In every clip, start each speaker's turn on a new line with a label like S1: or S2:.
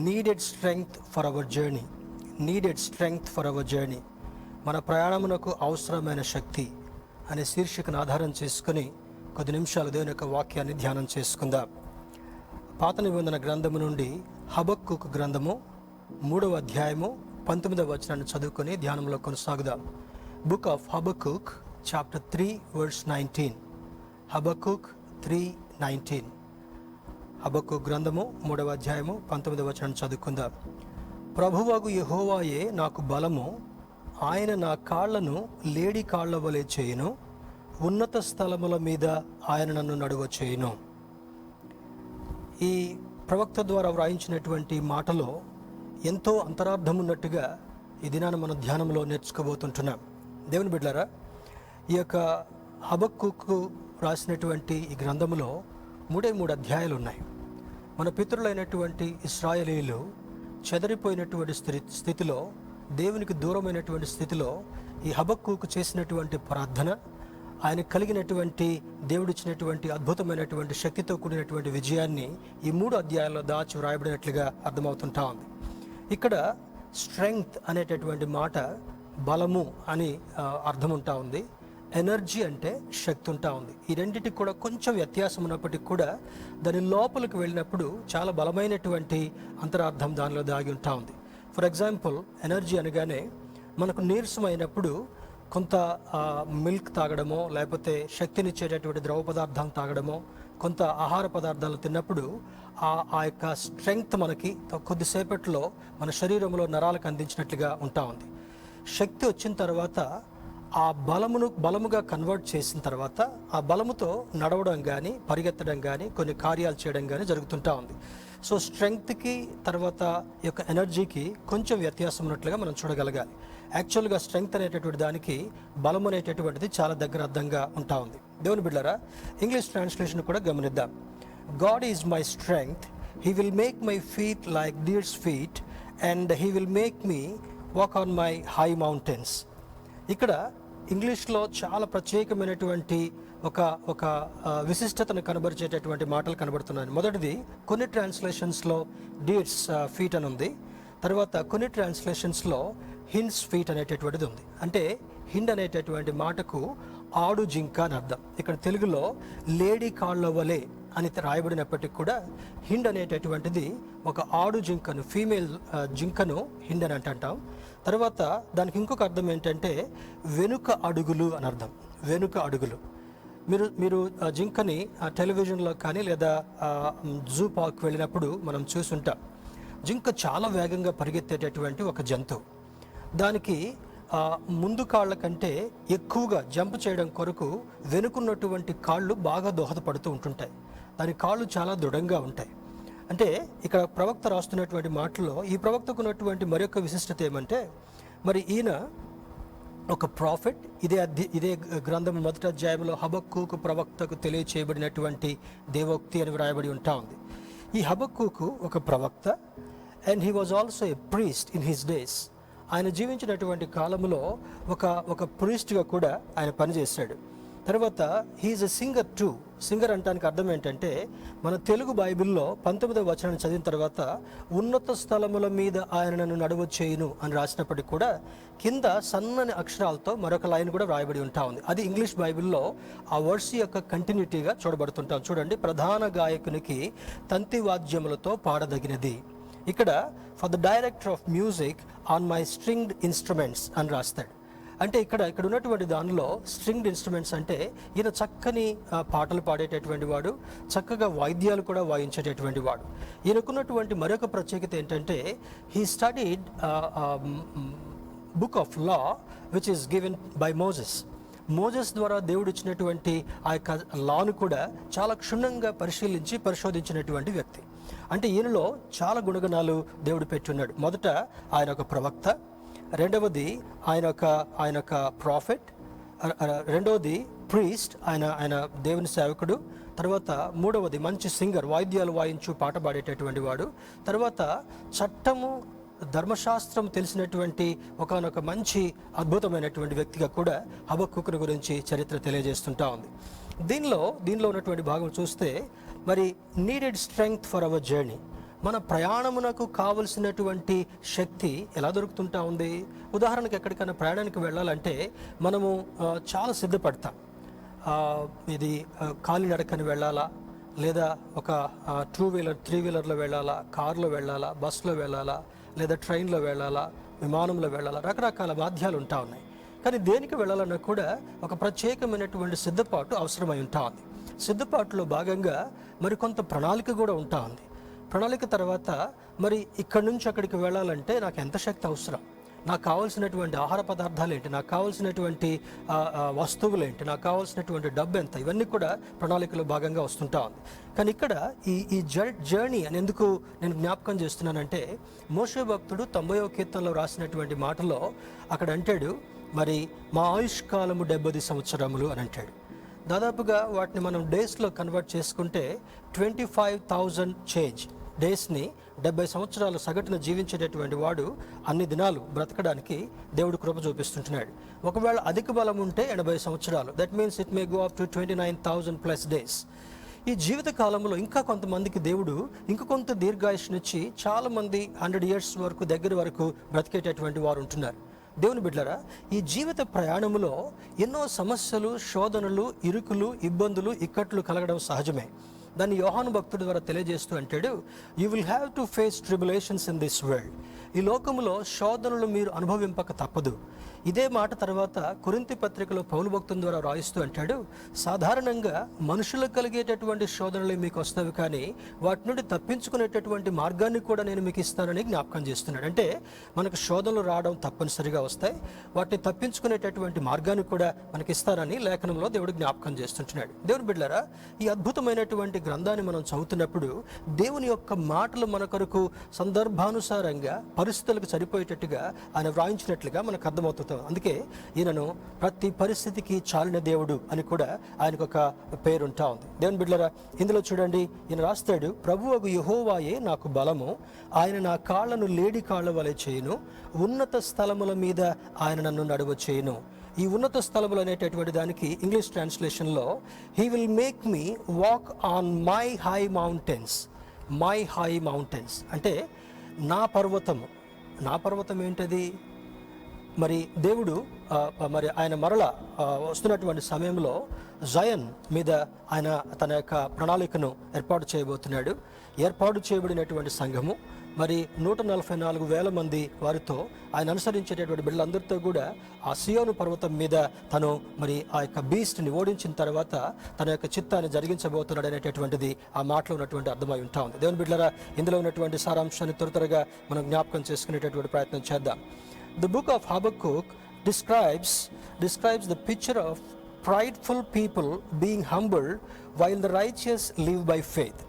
S1: Needed strength for hour journey. Needed strength for hour journey. మన ప్రయాణమునకు అవసరమైన శక్తి అనే శీర్షికను ఆధారం చేసుకుని కొద్ది నిమిషాలు దేవుని యొక్క వాక్యాన్ని ధ్యానం చేసుకుందాం. పాత నిబంధన గ్రంథము నుండి హబక్కూకు గ్రంథము 3వ అధ్యాయము 19వ వచనాన్ని చదువుకొని ధ్యానంలో కొనసాగుదాం. Book of Habakkuk chapter 3 verse 19. Habakkuk 3:19. Habakkuk గ్రంథము 3వ అధ్యాయము 19వ వచనాన్ని చదువుకుందాం. ప్రభువగు యెహోవాయే నాకు బలము, ఆయన నా కాళ్లను లేడి కాళ్ల వలె చేయును, ఉన్నత స్థలముల మీద ఆయన నన్ను నడువ చేయును. ఈ ప్రవక్త ద్వారా వ్రాయించినటువంటి మాటలో ఎంతో అంతరార్థం ఉన్నట్టుగా ఈ దినాన్ని మనం ధ్యానంలో నేర్చుకోబోతుంటున్నాం. దేవుని బిడ్డలారా, ఈ యొక్క హబక్కూకు రాసినటువంటి ఈ గ్రంథములో 3 అధ్యాయాలు ఉన్నాయి. మన పితరులైనటువంటి ఇశ్రాయేలీయులు చెదరిపోయినటువంటి స్థితిలో, దేవునికి దూరమైనటువంటి స్థితిలో ఈ హబక్కూకు చేసినటువంటి ప్రార్థన, ఆయన కలిగినటువంటి దేవుడిచ్చినటువంటి అద్భుతమైనటువంటి శక్తితో కూడినటువంటి విజయాన్ని ఈ 3 అధ్యాయాల్లో దాచి వ్రాయబడినట్లుగా అర్థమవుతుంటా ఉంది. ఇక్కడ స్ట్రెంగ్త్ అనేటటువంటి మాట బలము అని అర్థం ఉంటా ఉంది. ఎనర్జీ అంటే శక్తి ఉంటా ఉంది. ఈ రెండింటికి కూడా కొంచెం వ్యత్యాసం ఉన్నప్పటికీ కూడా దాని లోపలికి వెళ్ళినప్పుడు చాలా బలమైనటువంటి అంతరార్థం దానిలో దాగి ఉంటా ఉంది. ఫర్ ఎగ్జాంపుల్, ఎనర్జీ అనగానే మనకు నీరసమైనప్పుడు కొంత మిల్క్ తాగడమో, లేకపోతే శక్తినిచ్చేటటువంటి ద్రవ పదార్థాలు తాగడమో, కొంత ఆహార పదార్థాలు తిన్నప్పుడు ఆ యొక్క స్ట్రెంగ్త్ మనకి కొద్దిసేపట్లో మన శరీరంలో నరాలకు అందించినట్లుగా ఉంటా ఉంది. శక్తి వచ్చిన తర్వాత ఆ బలముగా కన్వర్ట్ చేసిన తర్వాత ఆ బలముతో నడవడం కానీ, పరిగెత్తడం కానీ, కొన్ని కార్యాలు చేయడం కానీ జరుగుతుంటా ఉంది. సో స్ట్రెంగ్త్కి తర్వాత యొక్క ఎనర్జీకి కొంచెం వ్యత్యాసం ఉన్నట్లుగా మనం చూడగలగాలి. యాక్చువల్గా స్ట్రెంగ్త్ అనేటటువంటి దానికి బలం అనేటటువంటిది చాలా దగ్గర అర్థంగా ఉంటా ఉంది. దేవుని బిడ్డలారా, ఇంగ్లీష్ ట్రాన్స్లేషన్ కూడా గమనిద్దాం. God is my strength, he will make my feet like deer's feet and he will make me walk on my high mountains. ఇక్కడ ఇంగ్లీష్లో చాలా ప్రత్యేకమైనటువంటి ఒక విశిష్టతను కనబరిచేటటువంటి మాటలు కనబడుతున్నాయి. మొదటిది, కొన్ని ట్రాన్స్లేషన్స్లో డియర్స్ ఫీట్ అని ఉంది. తర్వాత కొన్ని ట్రాన్స్లేషన్స్లో హిండ్స్ ఫీట్ అనేటటువంటిది ఉంది. అంటే హిండ్ అనేటటువంటి మాటకు ఆడు జింక అని అర్థం. ఇక్కడ తెలుగులో లేడీ కాళ్ళ వలె అని రాయబడినప్పటికీ కూడా హిండ్ అనేటటువంటిది ఒక ఆడు జింకను, ఫీమేల్ జింకను హిండ్ అని అంటాం. తర్వాత దానికి ఇంకొక అర్థం ఏంటంటే వెనుక అడుగులు అని అర్థం. వెనుక అడుగులు. మీరు జింకని టెలివిజన్లో కానీ లేదా జూ పార్క్ వెళ్ళినప్పుడు మనం చూసుంటాం. జింక చాలా వేగంగా పరిగెత్తేటటువంటి ఒక జంతువు. దానికి ముందు కాళ్ళ కంటే ఎక్కువగా జంప్ చేయడం కొరకు వెనుకున్నటువంటి కాళ్ళు బాగా దోహదపడుతూ ఉంటుంటాయి. దాని కాళ్ళు చాలా దృఢంగా ఉంటాయి. అంటే ఇక్కడ ప్రవక్త రాస్తున్నటువంటి మాటల్లో ఈ ప్రవక్తకు ఉన్నటువంటి మరొక విశిష్టత ఏమంటే, మరి ఈయన ఒక ప్రాఫిట్. ఇదే గ్రంథం 1వ అధ్యాయంలో హబక్కూకు ప్రవక్తకు తెలియచేయబడినటువంటి దేవోక్తి అని వ్రాయబడి ఉంటా ఉంది. ఈ హబక్కూకు ఒక ప్రవక్త, and he was also a priest in his days. ఆయన జీవించినటువంటి కాలంలో ఒక ప్రీస్ట్గా కూడా ఆయన పనిచేశాడు. తర్వాత he's a singer too. Singer అంటానికి అర్థం ఏంటంటే, మన తెలుగు బైబిల్లో 19వ వచనాన్ని చదివిన తర్వాత ఉన్నత స్థలముల మీద ఆయన నన్ను నడువ చేయును అని రాసినప్పటికీ కూడా కింద సన్నని అక్షరాలతో మరొక లైన్ కూడా వ్రాయబడి ఉంటా ఉంది. అది ఇంగ్లీష్ బైబిల్లో ఆ వర్స్ యొక్క కంటిన్యూటీగా చూడబడుతుంటాం. చూడండి, ప్రధాన గాయకునికి తంతి వాద్యములతో పాడదగినది. ఇక్కడ for the director of music on my stringed instruments అని రాస్తాడు. అంటే ఇక్కడ ఉన్నటువంటి దానిలో స్ట్రింగ్డ్ ఇన్స్ట్రుమెంట్స్ అంటే ఈయన చక్కని పాటలు పాడేటటువంటి వాడు, చక్కగా వాయిద్యాలు కూడా వాయించేటటువంటి వాడు. ఈయనకున్నటువంటి మరొక ప్రత్యేకత ఏంటంటే, he studied book of law which is given by Moses ద్వారా దేవుడు ఇచ్చినటువంటి ఆ యొక్క లాను కూడా చాలా క్షుణ్ణంగా పరిశోధించినటువంటి వ్యక్తి. అంటే ఈయనలో చాలా గుణగణాలు దేవుడు పెట్టున్నాడు. మొదట ఆయన ఒక ప్రవక్త, రెండవది ఆయన ఒక ప్రాఫిట్, రెండవది ప్రీస్ట్, ఆయన దేవుని సేవకుడు, తర్వాత మూడవది మంచి సింగర్, వాయిద్యాలు వాయించు పాట పాడేటటువంటి వాడు, తర్వాత చట్టము ధర్మశాస్త్రం తెలిసినటువంటి ఒకానొక మంచి అద్భుతమైనటువంటి వ్యక్తిగా కూడా హబక్కూకును గురించి చరిత్ర తెలియజేస్తుంటా ఉంది. దీనిలో ఉన్నటువంటి భాగం చూస్తే, మరి needed strength for hour journey, మన ప్రయాణమునకు కావలసినటువంటి శక్తి ఎలా దొరుకుతుంటా ఉంది? ఉదాహరణకు ఎక్కడికైనా ప్రయాణానికి వెళ్ళాలంటే మనము చాలా సిద్ధపడతాం. ఇది కాలినడకని వెళ్ళాలా, లేదా ఒక 2-వీలర్ 3-వీలర్లో వెళ్ళాలా, కారులో వెళ్ళాలా, బస్సులో వెళ్ళాలా, లేదా ట్రైన్లో వెళ్ళాలా, విమానంలో వెళ్ళాలా, రకరకాల బాధ్యాలు ఉంటా ఉన్నాయి. కానీ దేనికి వెళ్ళాలన్నా కూడా ఒక ప్రత్యేకమైనటువంటి సిద్ధపాటు అవసరమై ఉంటా ఉంది. సిద్ధపాటులో భాగంగా మరి కొంత ప్రణాళిక కూడా ఉంటా ఉంది. ప్రణాళిక తర్వాత మరి ఇక్కడి నుంచి అక్కడికి వెళ్ళాలంటే నాకు ఎంత శక్తి అవసరం, నాకు కావాల్సినటువంటి ఆహార పదార్థాలు ఏంటి, నాకు కావాల్సినటువంటి వస్తువులు ఏంటి, నాకు కావాల్సినటువంటి డబ్బు ఎంత, ఇవన్నీ కూడా ప్రణాళికలో భాగంగా వస్తుంటా ఉంది. కానీ ఇక్కడ ఈ జర్నీ అని ఎందుకు నేను జ్ఞాపకం చేస్తున్నానంటే, మోషే భక్తుడు 90వ కీర్తనలో రాసినటువంటి మాటలో అక్కడ అంటాడు, మరి మా ఆయుష్కాలము 70 సంవత్సరములు అని అంటాడు. దాదాపుగా వాటిని మనం డేస్లో కన్వర్ట్ చేసుకుంటే 25,000 చేంజ్ డేస్ని 70 సంవత్సరాలు సగటున జీవించేటటువంటి వాడు అన్ని దినాలు బ్రతకడానికి దేవుడు కృప చూపిస్తుంటున్నాడు. ఒకవేళ అధిక బలం ఉంటే 80 సంవత్సరాలు, that means it may go up to 29,000+ days. ఈ జీవిత కాలంలో ఇంకా కొంతమందికి దేవుడు ఇంకా కొంత దీర్ఘాయుష్నిచ్చి చాలామంది 100 years వరకు దగ్గర వరకు బ్రతికేటటువంటి వారు ఉంటున్నారు. దేవుని బిడ్డలారా, ఈ జీవిత ప్రయాణంలో ఎన్నో సమస్యలు, శోధనలు, ఇరుకులు, ఇబ్బందులు, ఇక్కట్లు కలగడం సహజమే. దాన్ని యోహాను భక్తుడి ద్వారా తెలియజేస్తూ అంటాడు, you will have to face tribulations in this world. ఈ లోకంలో శోధనలు మీరు అనుభవింపక తప్పదు. ఇదే మాట తర్వాత కొరింథీ పత్రికలో పౌలు భక్తుని ద్వారా రాయిస్తూ అంటాడు, సాధారణంగా మనుషులకు కలిగేటటువంటి శోధనలు మీకు వస్తాయి, కానీ వాటి నుండి తప్పించుకునేటటువంటి మార్గాన్ని కూడా నేను మీకు ఇస్తానని జ్ఞాపకం చేస్తున్నాడు. అంటే మనకు శోధనలు రావడం తప్పనిసరిగా వస్తాయి, వాటిని తప్పించుకునేటటువంటి మార్గాన్ని కూడా మనకి ఇస్తానని లేఖనంలో దేవుడు జ్ఞాపకం చేస్తుంటున్నాడు. దేవుని బిడ్డలారా, ఈ అద్భుతమైనటువంటి గ్రంథాన్ని మనం చదువుతున్నప్పుడు దేవుని యొక్క మాటలు మన కొరకు సందర్భానుసారంగా పరిస్థితులకు సరిపోయేటట్టుగా ఆయన వ్రాయించినట్లుగా మనకు అర్థమవుతుంది. అందుకే ఈయనను ప్రతి పరిస్థితికి చాలిన దేవుడు అని కూడా ఆయనకు ఒక పేరుంటా ఉంది. దేవుని బిడ్డలారా, ఇందులో చూడండి, ఈయన రాస్తాడు, ప్రభువగు యెహోవాయే నాకు బలము, ఆయన నా కాళ్లను లేడి కాళ్ల వలె చేయును, ఉన్నత స్థలముల మీద ఆయన నన్ను నడువ చేయును. ఈ ఉన్నత స్థలములు అనేటటువంటి దానికి ఇంగ్లీష్ ట్రాన్స్లేషన్లో he will make me walk on my high mountains. My high mountains అంటే నా పర్వతం ఏంటది? మరి దేవుడు మరి ఆయన మరల వస్తున్నటువంటి సమయంలో జయన్ మీద ఆయన తన యొక్క ప్రణాళికను ఏర్పాటు చేయబడినటువంటి సంఘము, మరి 144,000 మంది వారితో ఆయన అనుసరించేటటువంటి బిడ్డలందరితో కూడా ఆ సియోను పర్వతం మీద తను మరి ఆ యొక్క బీస్ట్ని ఓడించిన తర్వాత తన యొక్క చిత్తాన్ని జరిగించబోతున్నాడు అనేటటువంటిది ఆ మాటలో ఉన్నటువంటి అర్థమై ఉంటా ఉంది. దేవుని బిడ్డలారా, ఇందులో ఉన్నటువంటి సారాంశాన్ని త్వరగా మనం జ్ఞాపకం చేసుకునేటటువంటి ప్రయత్నం చేద్దాం. The book of Habakkuk describes the picture of prideful people being humbled while the righteous live by faith.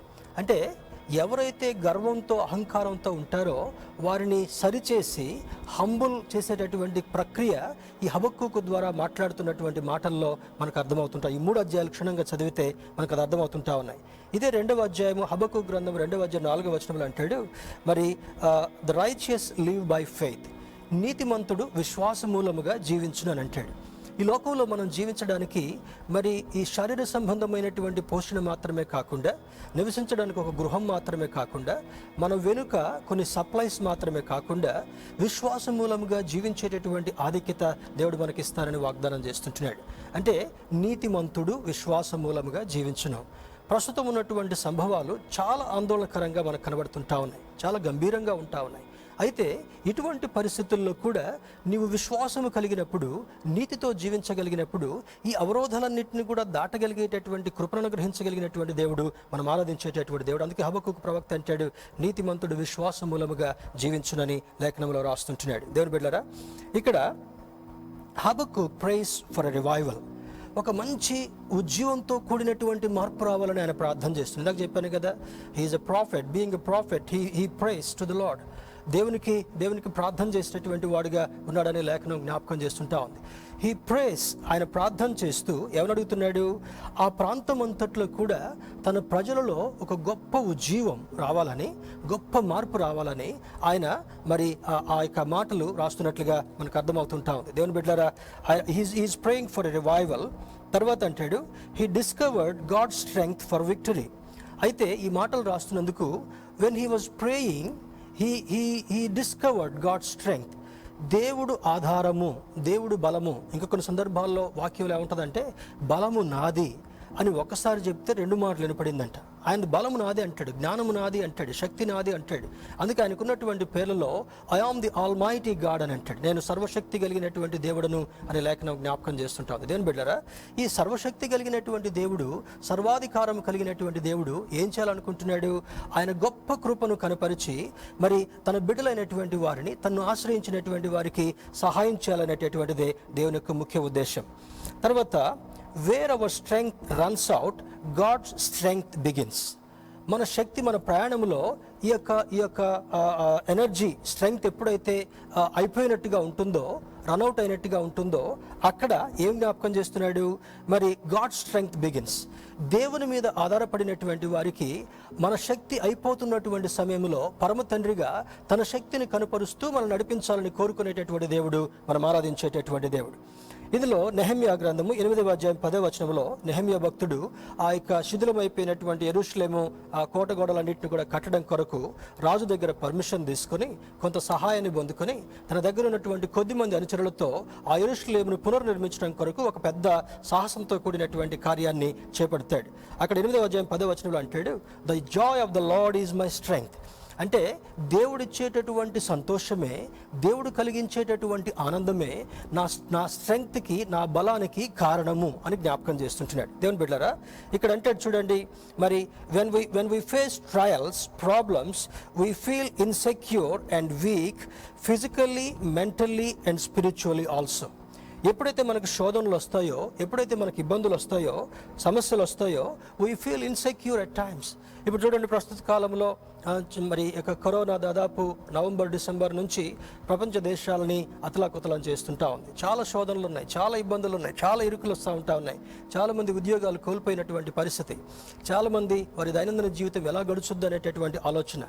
S1: అంటే ఎవరైతే గర్వంతో అహంకారంతో ఉంటారో వారిని సరిచేసి హంబుల్ చేసేటటువంటి ప్రక్రియ ఈ హబక్కూకు ద్వారా మాట్లాడుతున్నటువంటి మాటల్లో మనకు అర్థమవుతుంటాయి. ఈ 3 అధ్యాయాలు క్షుణ్ణంగా చదివితే మనకు అది అర్థమవుతుంటా ఉన్నాయి. ఇదే 2వ అధ్యాయము హబక్కూకు గ్రంథం 2వ అధ్యాయం 4వ వచనంలో అంటాడు, మరి the righteous live by faith, నీతిమంతుడు విశ్వాస మూలముగా జీవించును అని అంటాడు. ఈ లోకంలో మనం జీవించడానికి మరి ఈ శరీర సంబంధమైనటువంటి పోషణ మాత్రమే కాకుండా, నివసించడానికి ఒక గృహం మాత్రమే కాకుండా, మన వెనుక కొన్ని సప్లైస్ మాత్రమే కాకుండా, విశ్వాస మూలముగా జీవించేటటువంటి ఆధిక్యత దేవుడు మనకిస్తానని వాగ్దానం చేస్తుంటున్నాడు. అంటే నీతిమంతుడు విశ్వాస మూలముగా జీవించును. ప్రస్తుతం ఉన్నటువంటి సంభవాలు చాలా ఆందోళనకరంగా మనకు కనబడుతుంటా ఉన్నాయి, చాలా గంభీరంగా ఉంటా ఉన్నాయి. అయితే ఇటువంటి పరిస్థితుల్లో కూడా నీవు విశ్వాసము కలిగినప్పుడు, నీతితో జీవించగలిగినప్పుడు, ఈ అవరోధాలన్నింటినీ కూడా దాటగలిగేటటువంటి కృపను గ్రహించగలిగినటువంటి దేవుడు మనం ఆరాధించేటటువంటి దేవుడు. అందుకే హబక్కూకు ప్రవక్త అంటాడు, నీతిమంతుడు విశ్వాస మూలముగా జీవించునని లేఖనంలో రాస్తుంటున్నాడు. దేవుని బిడ్డలారా, ఇక్కడ హబక్కూక్ ప్రేస్ ఫర్ ఎ రివైవల్, ఒక మంచి ఉజ్జీవంతో కూడినటువంటి మార్పు రావాలని ఆయన ప్రార్థన చేస్తుంది. ఇందాక చెప్పాను కదా, he's a prophet, being a prophet he prays to the lord. దేవునికి ప్రార్థన చేసేటటువంటి వాడుగా ఉన్నాడనే లేఖనం జ్ఞాపకం చేస్తుంటా ఉంది. హీ ప్రేస్, ఆయన ప్రార్థన చేస్తూ ఎవరు అడుగుతున్నాడు? ఆ ప్రాంతం అంతట్లో కూడా తన ప్రజలలో ఒక గొప్ప ఉజ్జీవం రావాలని, గొప్ప మార్పు రావాలని ఆయన మరి ఆ యొక్క మాటలు రాస్తున్నట్లుగా మనకు అర్థమవుతుంటా ఉంది. దేవుని బిడ్డలారా, he's praying for a revival. తర్వాత అంటాడు, he discovered God strength for victory. అయితే ఈ మాటలు రాస్తున్నందుకు when he was praying he discovered God's strength. దేవుడు ఆధారము, దేవుడు బలము. ఇంకా కొన్ని సందర్భాల్లో వాక్యంలో ఏముంటుందంటే బలము నాది అని ఒక్కసారి చెప్తే 2 మాటలు వినపడిందంట. ఆయన బలము నాది అంటాడు, జ్ఞానము నాది అంటాడు, శక్తి నాది అంటాడు. అందుకే ఆయనకున్నటువంటి పేర్లలో I am the almighty God అని అంటాడు. నేను సర్వశక్తి కలిగినటువంటి దేవుడును అనే లేఖనం జ్ఞాపకం చేస్తుంటాను. దేవుని బిడ్డలారా, ఈ సర్వశక్తి కలిగినటువంటి దేవుడు, సర్వాధికారం కలిగినటువంటి దేవుడు ఏం చేయాలనుకుంటున్నాడు? ఆయన గొప్ప కృపను కనపరిచి మరి తన బిడ్డలైనటువంటి వారిని, తన్ను ఆశ్రయించినటువంటి వారికి సహాయం చేయాలనేటటువంటిదే దేవుని యొక్క ముఖ్య ఉద్దేశం. తర్వాత where our strength runs out, God's strength begins. మన శక్తి, మన ప్రయాణంలో ఈ యొక్క ఎనర్జీ, స్ట్రెంగ్త్ ఎప్పుడైతే అయిపోయినట్టుగా ఉంటుందో, రన్అవుట్ అయినట్టుగా ఉంటుందో, అక్కడ ఏం జ్ఞాపకం చేస్తున్నాడు? మరి గాడ్ స్ట్రెంగ్త్ బిగిన్స్. దేవుని మీద ఆధారపడినటువంటి వారికి మన శక్తి అయిపోతున్నటువంటి సమయంలో పరమ తండ్రిగా తన శక్తిని కనపరుస్తూ మనం నడిపించాలని కోరుకునేటటువంటి దేవుడు, మనం ఆరాధించేటటువంటి దేవుడు. ఇందులో నెహెమ్యా గ్రంథము 8వ అధ్యాయం 10వ వచనంలో నెహెమ్యా భక్తుడు ఆ యొక్క శిథిలమైపోయినటువంటి యెరూషలేము ఆ కోట గోడలన్నింటిని కూడా కట్టడం కొరకు రాజు దగ్గర పర్మిషన్ తీసుకొని కొంత సహాయాన్ని పొందుకొని తన దగ్గర ఉన్నటువంటి కొద్దిమంది అనుచరులతో ఆ యెరూషలేమును పునర్నిర్మించడం కొరకు ఒక పెద్ద సాహసంతో కూడినటువంటి కార్యాన్ని చేపడతాడు. అక్కడ 8వ అధ్యాయం 10వ వచనంలో అంటాడు, the Joy of the lord is my strength. అంటే దేవుడిచ్చేటటువంటి సంతోషమే, దేవుడు కలిగించేటటువంటి ఆనందమే నా స్ట్రెంగ్త్కి, నా బలానికి కారణము అని జ్ఞాపకం చేస్తుంటున్నాడు. దేవుని బిడ్డలారా, ఇక్కడ అంటే చూడండి, మరి when we face trials, problems, we feel insecure and weak physically, mentally and spiritually also. ఎప్పుడైతే మనకు శోధనలు వస్తాయో, ఎప్పుడైతే మనకు ఇబ్బందులు వస్తాయో, సమస్యలు వస్తాయో, we feel insecure at times. ఇప్పుడు చూడండి, ప్రస్తుత కాలంలో మరి ఇక కరోనా దాదాపు నవంబర్, డిసెంబర్ నుంచి ప్రపంచ దేశాలని అతలాకుతలం చేస్తుంటా ఉంది. చాలా శోధనలు ఉన్నాయి, చాలా ఇబ్బందులు ఉన్నాయి, చాలా ఇరుకులు వస్తూ ఉంటా ఉన్నాయి. చాలామంది ఉద్యోగాలు కోల్పోయినటువంటి పరిస్థితి, చాలామంది వారి దైనందిన జీవితం ఎలా గడుచుద్ది అనేటటువంటి ఆలోచన.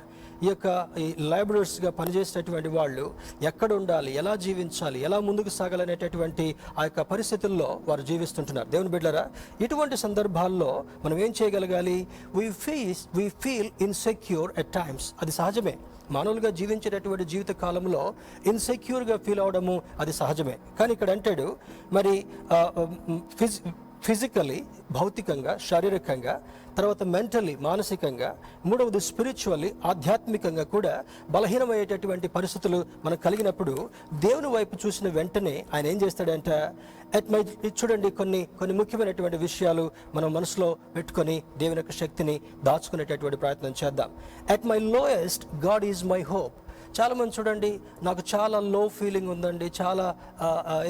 S1: ఈ లైబ్రరీస్గా పనిచేసేటటువంటి వాళ్ళు ఎక్కడ ఉండాలి, ఎలా జీవించాలి, ఎలా ముందుకు సాగాలనేటటువంటి ఆ యొక్క పరిస్థితుల్లో వారు జీవిస్తుంటున్నారు. దేవుని బిడ్డలారా, ఇటువంటి సందర్భాల్లో మనం ఏం చేయగలగాలి? we feel insecure at times. అది సహజమే. మానవులుగా జీవించేటటువంటి జీవిత కాలంలో ఇన్సెక్యూర్గా ఫీల్ అవడము అది సహజమే. కానీ ఇక్కడ అంటాడు, మరి ఫిజికలీ, భౌతికంగా, శారీరకంగా, తర్వాత మెంటలీ, మానసికంగా, మూడవది స్పిరిచువల్లీ, ఆధ్యాత్మికంగా కూడా బలహీనమయ్యేటటువంటి పరిస్థితులు మనకు కలిగినప్పుడు దేవుని వైపు చూసిన వెంటనే ఆయన ఏం చేస్తాడంట? చూడండి, కొన్ని ముఖ్యమైనటువంటి విషయాలు మనం మనసులో పెట్టుకొని దేవుని యొక్క శక్తిని దాచుకునేటటువంటి ప్రయత్నం చేద్దాం. At my lowest God is my hope. చాలామంది చూడండి, నాకు చాలా లో ఫీలింగ్ ఉందండి, చాలా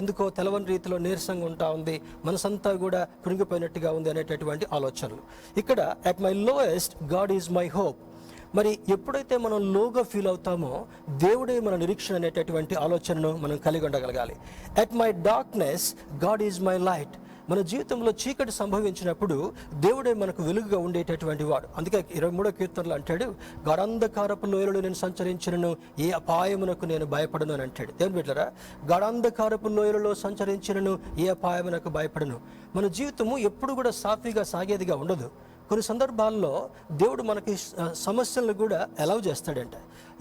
S1: ఎందుకో తెలవని రీతిలో నీరసంగా ఉంటా ఉంది, మనసంతా కూడా కృంగిపోయినట్టుగా ఉంది అనేటటువంటి ఆలోచనలు. ఇక్కడ at my lowest God is my hope. మరి ఎప్పుడైతే మనం లోగా ఫీల్ అవుతామో దేవుడే మన నిరీక్షణ అనేటటువంటి ఆలోచనను మనం కలిగి ఉండగలగాలి. At my darkness God is my light. మన జీవితంలో చీకటి సంభవించినప్పుడు దేవుడే మనకు వెలుగుగా ఉండేటటువంటి వాడు. అందుకే 23వ కీర్తనలో అంటాడు, గాఢాంధకారపు లోయలలో నేను సంచరించినను ఏ అపాయమునకు నేను భయపడను అని అంటాడు. దేవుని బిడ్డలారా, గాఢాంధకారపు లోయలలో సంచరించినను ఏ అపాయమునకు భయపడను. మన జీవితము ఎప్పుడు కూడా సాఫీగా సాగేదిగా ఉండదు. కొన్ని సందర్భాల్లో దేవుడు మనకి సమస్యలను కూడా అలౌ చేస్తాడంట.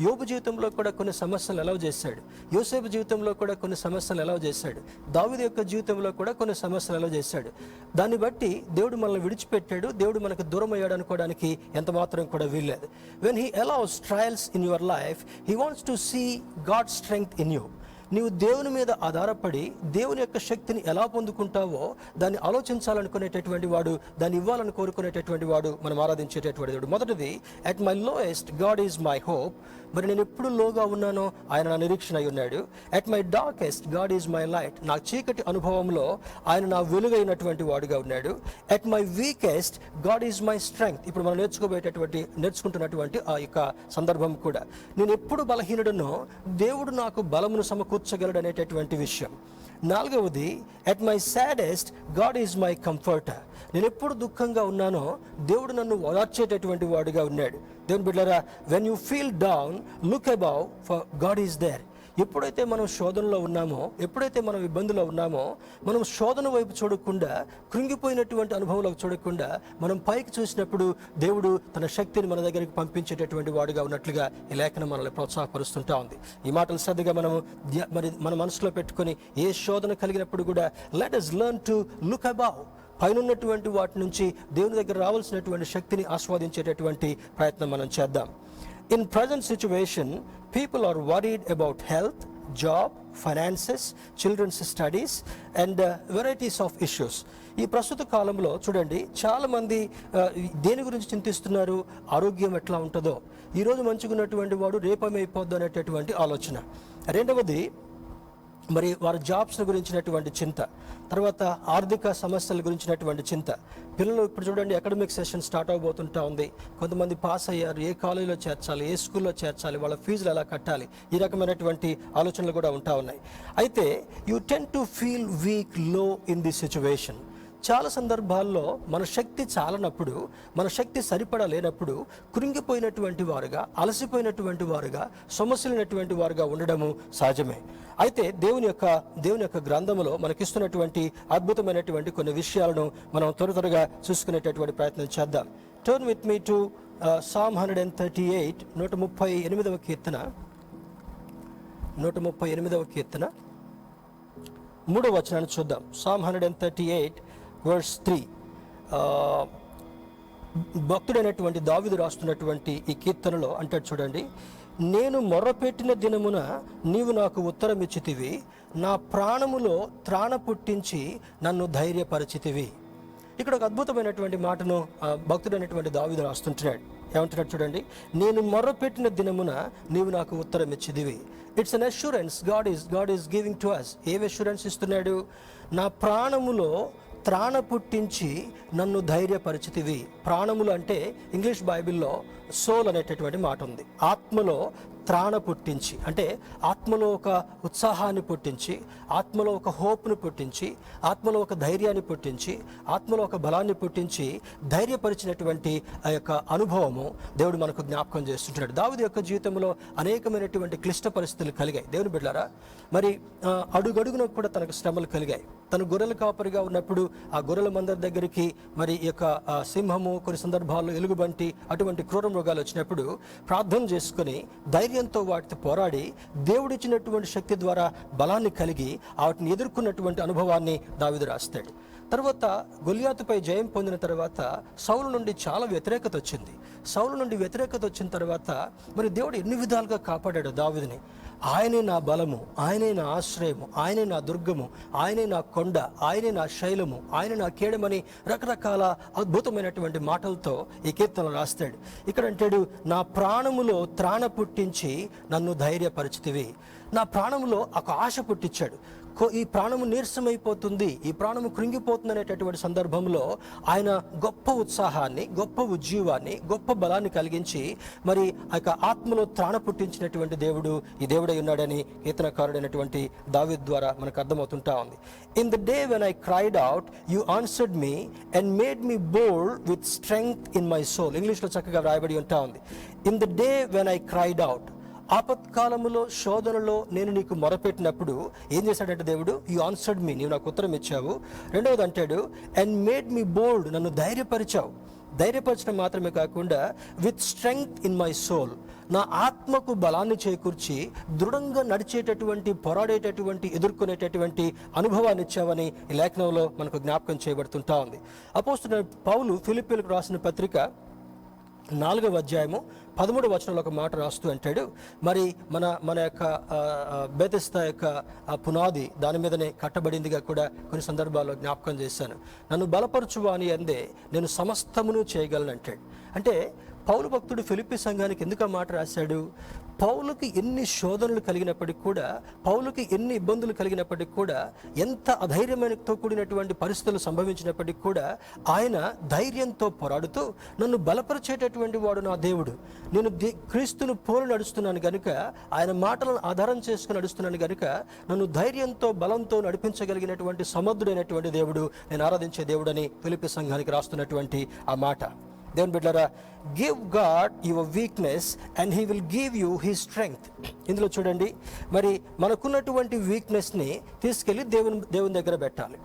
S1: యోబు జీవితంలో కూడా కొన్ని సమస్యలు అలౌ చేశాడు. యోసేపు జీవితంలో కూడా కొన్ని సమస్యలు అలౌ చేశాడు. దావీదు యొక్క జీవితంలో కూడా కొన్ని సమస్యలు అలౌ చేశాడు. దాన్ని బట్టి దేవుడు మనల్ని విడిచిపెట్టాడు, దేవుడు మనకు దూరం అయ్యాడు అనుకోవడానికి ఎంత మాత్రం కూడా వీల్లేదు. When he allows trials in your life, he wants to see God strength in you. నీవు దేవుని మీద ఆధారపడి దేవుని యొక్క శక్తిని ఎలా పొందుకుంటావో దాన్ని ఆలోచించాలనుకునేటటువంటి వాడు, దాన్ని ఇవ్వాలని కోరుకునేటటువంటి వాడు, మనం ఆరాధించేటటువంటి వాడు. మొదటిది, at my lowest God is my hope. మరి నేను ఎప్పుడు లోగా ఉన్నానో ఆయన నా నిరీక్షణ అయి ఉన్నాడు. At my darkest God is my light. నా చీకటి అనుభవంలో ఆయన నా వెలుగైనటువంటి వాడుగా ఉన్నాడు. At my weakest God is my strength. ఇప్పుడు మనం నేర్చుకుంటున్నటువంటి ఆ యొక్క సందర్భం కూడా, నేను ఎప్పుడు బలహీనుడనో దేవుడు నాకు బలమును సమకూర్చగలడు అనేటటువంటి విషయం. 4వది, at my saddest God is my comforter. నేను ఎప్పుడు దుఃఖంగా ఉన్నానో దేవుడు నన్ను ఓదార్చేటటువంటి వాడుగా ఉన్నాడు. దేవుని బిడ్డలారా, when you feel down, look above, for God is there. ఎప్పుడైతే మనం శోధనలో ఉన్నామో, ఎప్పుడైతే మనం ఇబ్బందులో ఉన్నామో, మనం శోధన వైపు చూడకుండా, కృంగిపోయినటువంటి అనుభవంలోకి చూడకుండా మనం పైకి చూసినప్పుడు దేవుడు తన శక్తిని మన దగ్గరికి పంపించేటటువంటి వాడుగా ఉన్నట్లుగా ఈ లేఖనం మనల్ని ప్రోత్సాహపరుస్తుంటా ఉంది. ఈ మాటలు శ్రద్ధగా మనము మరి మన మనసులో పెట్టుకొని ఏ శోధన కలిగినప్పుడు కూడా let us learn to look above, పైనున్నటువంటి వాటి నుంచి దేవుని దగ్గర రావాల్సినటువంటి శక్తిని ఆస్వాదించేటటువంటి ప్రయత్నం మనం చేద్దాం. In present situation, people are worried about health, job, finances, children's studies and varieties of issues. ఈ ప్రస్తుత కాలంలో చూడండి, చాలామంది దేని గురించి చింతిస్తున్నారు? ఆరోగ్యం ఎట్లా ఉంటుందో, ఈరోజు మంచిగా ఉన్నటువంటి వాడు రేపేమైపోద్దు అనేటటువంటి ఆలోచన. రెండవది మరి వారి జాబ్స్ గురించినటువంటి చింత, తర్వాత ఆర్థిక సమస్యల గురించినటువంటి చింత. పిల్లలు ఇప్పుడు చూడండి, అకాడమిక్ సెషన్ స్టార్ట్ అవబోతుంటా ఉంది. కొంతమంది పాస్ అయ్యారు, ఏ కాలేజీలో చేర్చాలి, ఏ స్కూల్లో చేర్చాలి, వాళ్ళ ఫీజులు ఎలా కట్టాలి, ఈ రకమైనటువంటి ఆలోచనలు కూడా ఉంటా ఉన్నాయి. అయితే you ten to feel week, లో ఇన్ దిస్ సిచ్యువేషన్. చాలా సందర్భాల్లో మన శక్తి చాలనప్పుడు, మన శక్తి సరిపడా లేనప్పుడు కృంగిపోయినటువంటి వారుగా, అలసిపోయినటువంటి వారుగా, సొమ్మసిలినటువంటి వారుగా ఉండడము సహజమే. అయితే దేవుని యొక్క గ్రంథములో మనకిస్తున్నటువంటి అద్భుతమైనటువంటి కొన్ని విషయాలను మనం త్వరగా చూసుకునేటటువంటి ప్రయత్నం చేద్దాం. Turn with me to Psalm 138, 138వ కీర్తన, 138వ కీర్తన 3వ వచనాన్ని చూద్దాం. Psalm 138 verse 3. భక్తుడైనటువంటి దావీదు రాస్తున్నటువంటి ఈ కీర్తనలో అంటాడు చూడండి, నేను మొర్రపెట్టిన దినమున నీవు నాకు ఉత్తరమిచ్చితివి, నా ప్రాణములో త్రాణ పుట్టించి నన్ను ధైర్యపరచితివి. ఇక్కడ ఒక అద్భుతమైనటువంటి మాటను భక్తుడైనటువంటి దావీదు రాస్తుంటున్నాడు. ఏమంటున్నాడు చూడండి, నేను మొర్రపెట్టిన దినమున నీవు నాకు ఉత్తరం ఇచ్చిదివి. It's an assurance God is giving to us. ఏ అష్యూరెన్స్ ఇస్తున్నాడు? నా ప్రాణములో త్రాణ పుట్టించి నన్ను ధైర్యపరిచితివి. ప్రాణములు అంటే ఇంగ్లీష్ బైబిల్లో సోల్ అనేటటువంటి మాట ఉంది. ఆత్మలో త్రాణ పుట్టించి అంటే ఆత్మలో ఒక ఉత్సాహాన్ని పుట్టించి, ఆత్మలో ఒక హోప్ను పుట్టించి, ఆత్మలో ఒక ధైర్యాన్ని పుట్టించి, ఆత్మలో ఒక బలాన్ని పుట్టించి ధైర్యపరిచినటువంటి ఆ యొక్క అనుభవము దేవుడు మనకు జ్ఞాపకం చేస్తుంటున్నాడు. దావీదు యొక్క జీవితంలో అనేకమైనటువంటి క్లిష్ట పరిస్థితులు కలిగాయి. దేవుని బిడ్డలారా, మరి అడుగడుగున కూడా తనకు శ్రమలు కలిగాయి. తను గొర్రెల కాపరిగా ఉన్నప్పుడు ఆ గొర్రెల మందరి దగ్గరికి మరి ఈ యొక్క సింహము, కొన్ని సందర్భాల్లో ఎలుగుబంటి, అటువంటి క్రూర మృగాలు వచ్చినప్పుడు ప్రార్థన చేసుకుని ధైర్యంతో వాటితో పోరాడి దేవుడిచ్చినటువంటి శక్తి ద్వారా బలాన్ని కలిగి వాటిని ఎదుర్కొన్నటువంటి అనుభవాన్ని దావీదు రాస్తాడు. తర్వాత గొలియాతుపై జయం పొందిన తర్వాత సౌలు నుండి చాలా వ్యతిరేకత వచ్చింది. సౌలు నుండి వ్యతిరేకత వచ్చిన తర్వాత మరి దేవుడు ఎన్ని విధాలుగా కాపాడాడు దావీదుని. ఆయనే నా బలము, ఆయనే నా ఆశ్రయము, ఆయనే నా దుర్గము, ఆయనే నా కొండ, ఆయనే నా శైలము, ఆయన నా కేడమని రకరకాల అద్భుతమైనటువంటి మాటలతో ఈ కీర్తనలు రాస్తాడు. ఇక్కడ అంటాడు, నా ప్రాణములో త్రాణ పుట్టించి నన్ను ధైర్యపరిచితివి. నా ప్రాణములో ఒక ఆశ పుట్టించాడు. ఈ ప్రాణము నీరసమైపోతుంది, ఈ ప్రాణము కృంగిపోతుంది అనేటటువంటి సందర్భంలో ఆయన గొప్ప ఉత్సాహాన్ని, గొప్ప ఉజ్జీవాన్ని, గొప్ప బలాన్ని కలిగించి మరి ఆ యొక్క ఆత్మలో త్రాణ పుట్టించినటువంటి దేవుడు ఈ దేవుడై ఉన్నాడని కీర్తనకారుడైనటువంటి దావీదు ద్వారా మనకు అర్థమవుతుంటా ఉంది. In the day when I cried out you answered me and made me bold with strength in my soul. ఇంగ్లీష్లో చక్కగా రాయబడి ఉంటా ఉంది. In the day when I cried out, ఆపత్కాలములో, శోధనలో నేను నీకు మొరపెట్టినప్పుడు ఏం చేశాడంటే దేవుడు, యు ఆన్సర్డ్ మీ, నీవు నాకు ఉత్తరం ఇచ్చావు. రెండవది అంటాడు, అండ్ మేడ్ మీ బోల్డ్, నన్ను ధైర్యపరిచావు. ధైర్యపరచడం మాత్రమే కాకుండా with strength in my soul, నా ఆత్మకు బలాన్ని చేకూర్చి దృఢంగా నడిచేటటువంటి, పోరాడేటటువంటి, ఎదుర్కొనేటటువంటి అనుభవాన్ని ఇచ్చావని ఈ లేఖనంలో మనకు జ్ఞాపకం చేయబడుతుంటా ఉంది. అపోస్తలుడైన పౌలు ఫిలిప్పీయులకు రాసిన పత్రిక 4వ అధ్యాయము 13వ వచనంలో ఒక మాట రాస్తూ అంటాడు, మరి మన యొక్క బెతెస్దా యొక్క పునాది దాని మీదనే కట్టబడిందిగా కూడా కొన్ని సందర్భాల్లో జ్ఞాపకం చేశాను. నన్ను బలపరచువా అని అందే నేను సమస్తమును చేయగలను అంటాడు. అంటే పౌలు భక్తుడు ఫిలిప్పీ సంఘానికి ఎందుకు ఆ మాట రాశాడు? పౌలుకి ఎన్ని శోధనలు కలిగినప్పటికీ కూడా, పౌలుకి ఎన్ని ఇబ్బందులు కలిగినప్పటికీ కూడా, ఎంత అధైర్యంతో కూడినటువంటి పరిస్థితులు సంభవించినప్పటికీ కూడా ఆయన ధైర్యంతో పోరాడుతూ నన్ను బలపరిచేటటువంటి వాడు నా దేవుడు, నేను క్రీస్తును పోలి నడుస్తున్నాను కనుక, ఆయన మాటలను ఆధారం చేసుకుని నడుస్తున్నాను కనుక నన్ను ధైర్యంతో, బలంతో నడిపించగలిగినటువంటి సమర్థుడైనటువంటి దేవుడు, నేను ఆరాధించే దేవుడని ఫిలిప్పీ సంఘానికి రాస్తున్నటువంటి ఆ మాట. దేవుని బిడ్డలారా, give God your weakness and he will give you his strength. ఇందులో చూడండి, మరి మనకున్నటువంటి వీక్నెస్ని తీసుకెళ్ళి దేవుని దగ్గర పెట్టాలి.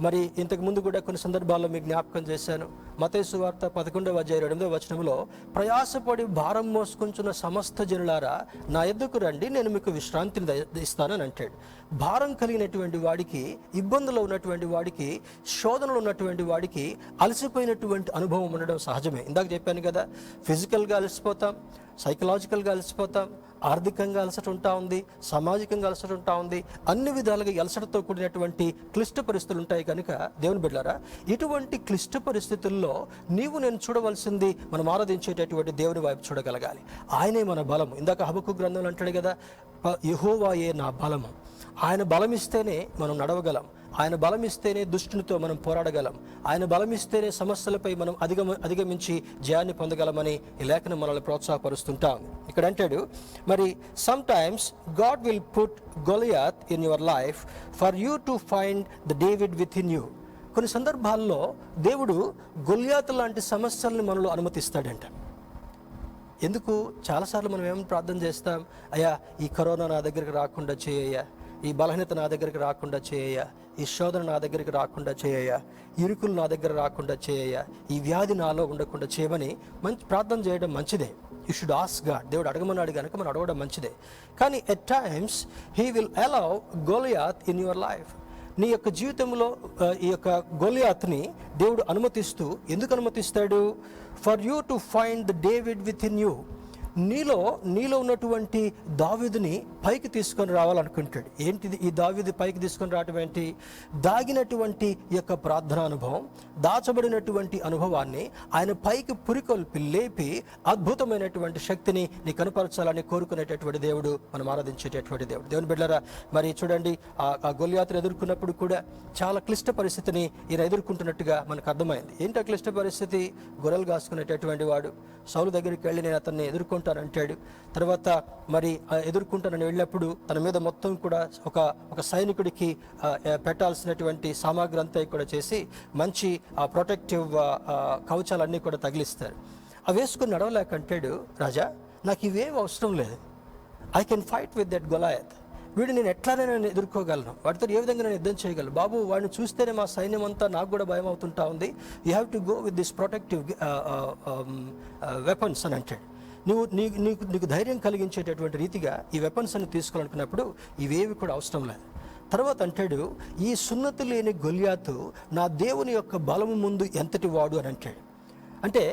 S1: మరి ఇంతకు ముందు కూడా కొన్ని సందర్భాల్లో మీకు జ్ఞాపకం చేశాను. మత్తయి సువార్త 11:8 ప్రయాసపడి భారం మోసుకొంచున్న సమస్త జనులారా నా యొద్దకు రండి, నేను మీకు విశ్రాంతిని ఇస్తానని అంటాడు. భారం కలిగినటువంటి వాడికి, ఇబ్బందులు ఉన్నటువంటి వాడికి, శోధనలు ఉన్నటువంటి వాడికి అలసిపోయినటువంటి అనుభవం ఉండడం సహజమే. ఇందాక చెప్పాను కదా, ఫిజికల్గా అలసిపోతాం, సైకలాజికల్గా అలసిపోతాం, ఆర్థికంగా అలసట ఉంటా ఉంది, సామాజికంగా అలసట ఉంటా ఉంది, అన్ని విధాలుగా అలసటతో కూడినటువంటి క్లిష్ట పరిస్థితులు ఉంటాయి. కనుక దేవుని బిడ్డలారా, ఇటువంటి క్లిష్ట పరిస్థితుల్లో నీవు నేను చూడవలసింది మనం ఆరాధించేటటువంటి దేవుని వైపు చూడగలగాలి. ఆయనే మన బలము. ఇందాక హబక్కు గ్రంథంలో అంటాడు కదా, యెహోవాయే నా బలము. ఆయన బలమిస్తేనే మనం నడవగలం, ఆయన బలమిస్తేనే దుష్టునితో మనం పోరాడగలం, ఆయన బలమిస్తేనే సమస్యలపై మనం అధిగమించి జయాన్ని పొందగలమని ఈ లేఖనం మనల్ని ప్రోత్సాహపరుస్తుంటాం. ఇక్కడ అంటాడు, మరి some times God will put Goliath in your life for you to find the David within you. కొన్ని సందర్భాల్లో దేవుడు గొలియాత్ లాంటి సమస్యల్ని మనలో అనుమతిస్తాడంట. ఎందుకు? చాలాసార్లు మనం ఏమైనా ప్రార్థన చేస్తాం, అయ్యా ఈ కరోనా నా దగ్గరికి రాకుండా చేయ్యా, ఈ బలహీనత నా దగ్గరికి రాకుండా చేయ్యా, ఈ శోధన నా దగ్గరికి రాకుండా చేయ్యా, ఇరుకులు నా దగ్గర రాకుండా చేయ్యా, ఈ వ్యాధి నాలో ఉండకుండా చేయమని ప్రార్థన చేయడం మంచిదే. You should ask God. దేవుడు అడగమన్నాడు కనుక మనం అడగడం మంచిదే. కానీ at times he will allow Goliath in your life. నీ యొక్క జీవితంలో ఈ యొక్క గొలియాత్ని దేవుడు అనుమతిస్తూ, ఎందుకు అనుమతిస్తాడు? For you to find the David within you. నీలో ఉన్నటువంటి దావీదుని పైకి తీసుకొని రావాలనుకుంటాడు. ఏంటిది ఈ దావీదు పైకి తీసుకొని రావడం? ఏంటి? దాగినటువంటి యొక్క ప్రార్థనా అనుభవం, దాచబడినటువంటి అనుభవాన్ని ఆయన పైకి పురికొల్పి లేపి అద్భుతమైనటువంటి శక్తిని నీ కనపరచాలని కోరుకునేటటువంటి దేవుడు, మనం ఆరాధించేటటువంటి దేవుడు. దేవుని బిడ్డలారా, మరి చూడండి, ఆ గొలియాతును ఎదుర్కొన్నప్పుడు కూడా చాలా క్లిష్ట పరిస్థితిని ఈయన ఎదుర్కొంటున్నట్టుగా మనకు అర్థమైంది. ఏంటి ఆ క్లిష్ట పరిస్థితి? గొర్రెలు కాసుకునేటటువంటి వాడు సౌలు దగ్గరికి వెళ్ళి నేను అతన్ని ఎదుర్కొంటానంటాడు. తర్వాత మరి ఎదుర్కొంటానని వెళ్ళినప్పుడు తన మీద మొత్తం కూడా ఒక సైనికుడికి పెట్టాల్సినటువంటి సామాగ్రి అంతా కూడా చేసి మంచి ప్రొటెక్టివ్ కవచాలన్నీ కూడా తగిలిస్తారు. అవి వేసుకుని నడవలేకంటాడు, రాజా నాకు ఇవేం అవసరం లేదు, I can fight with that Goliath. వీడు నేను ఎట్లానే ఎదుర్కోగలను, వాటితో ఏ విధంగా నేను యుద్ధం చేయగలను. బాబు వాడిని చూస్తేనే మా సైన్యం అంతా నాకు కూడా భయం అవుతుంటా ఉంది. You have to go with this protective weapons అని అంటాడు. నీకు ధైర్యం కలిగించేటటువంటి రీతిగా ఈ వెపన్స్ అని తీసుకోవాలనుకున్నప్పుడు ఇవేవి కూడా అవసరం లేదు. తర్వాత అంటాడు, ఈ సున్నతి లేని గొలియాతు నా దేవుని యొక్క బలము ముందు ఎంతటి వాడు అని అంటాడు. అంటే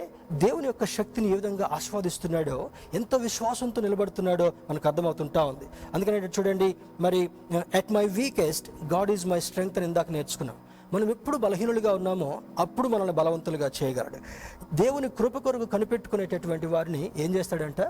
S1: దేవుని యొక్క శక్తిని ఏ విధంగా ఆస్వాదిస్తున్నాడో, ఎంత విశ్వాసంతో నిలబడుతున్నాడో మనకు అర్థమవుతుంటా ఉంది. అందుకని చూడండి, మరి at my weakest God is my strength అని ఇందాక నేర్చుకున్నాం. మనం ఎప్పుడు బలహీనులుగా ఉన్నామో అప్పుడు మనల్ని బలవంతులుగా చేయగలడు. దేవుని కృప కొరకు కనిపెట్టుకునేటటువంటి వారిని ఏం చేస్తాడంట,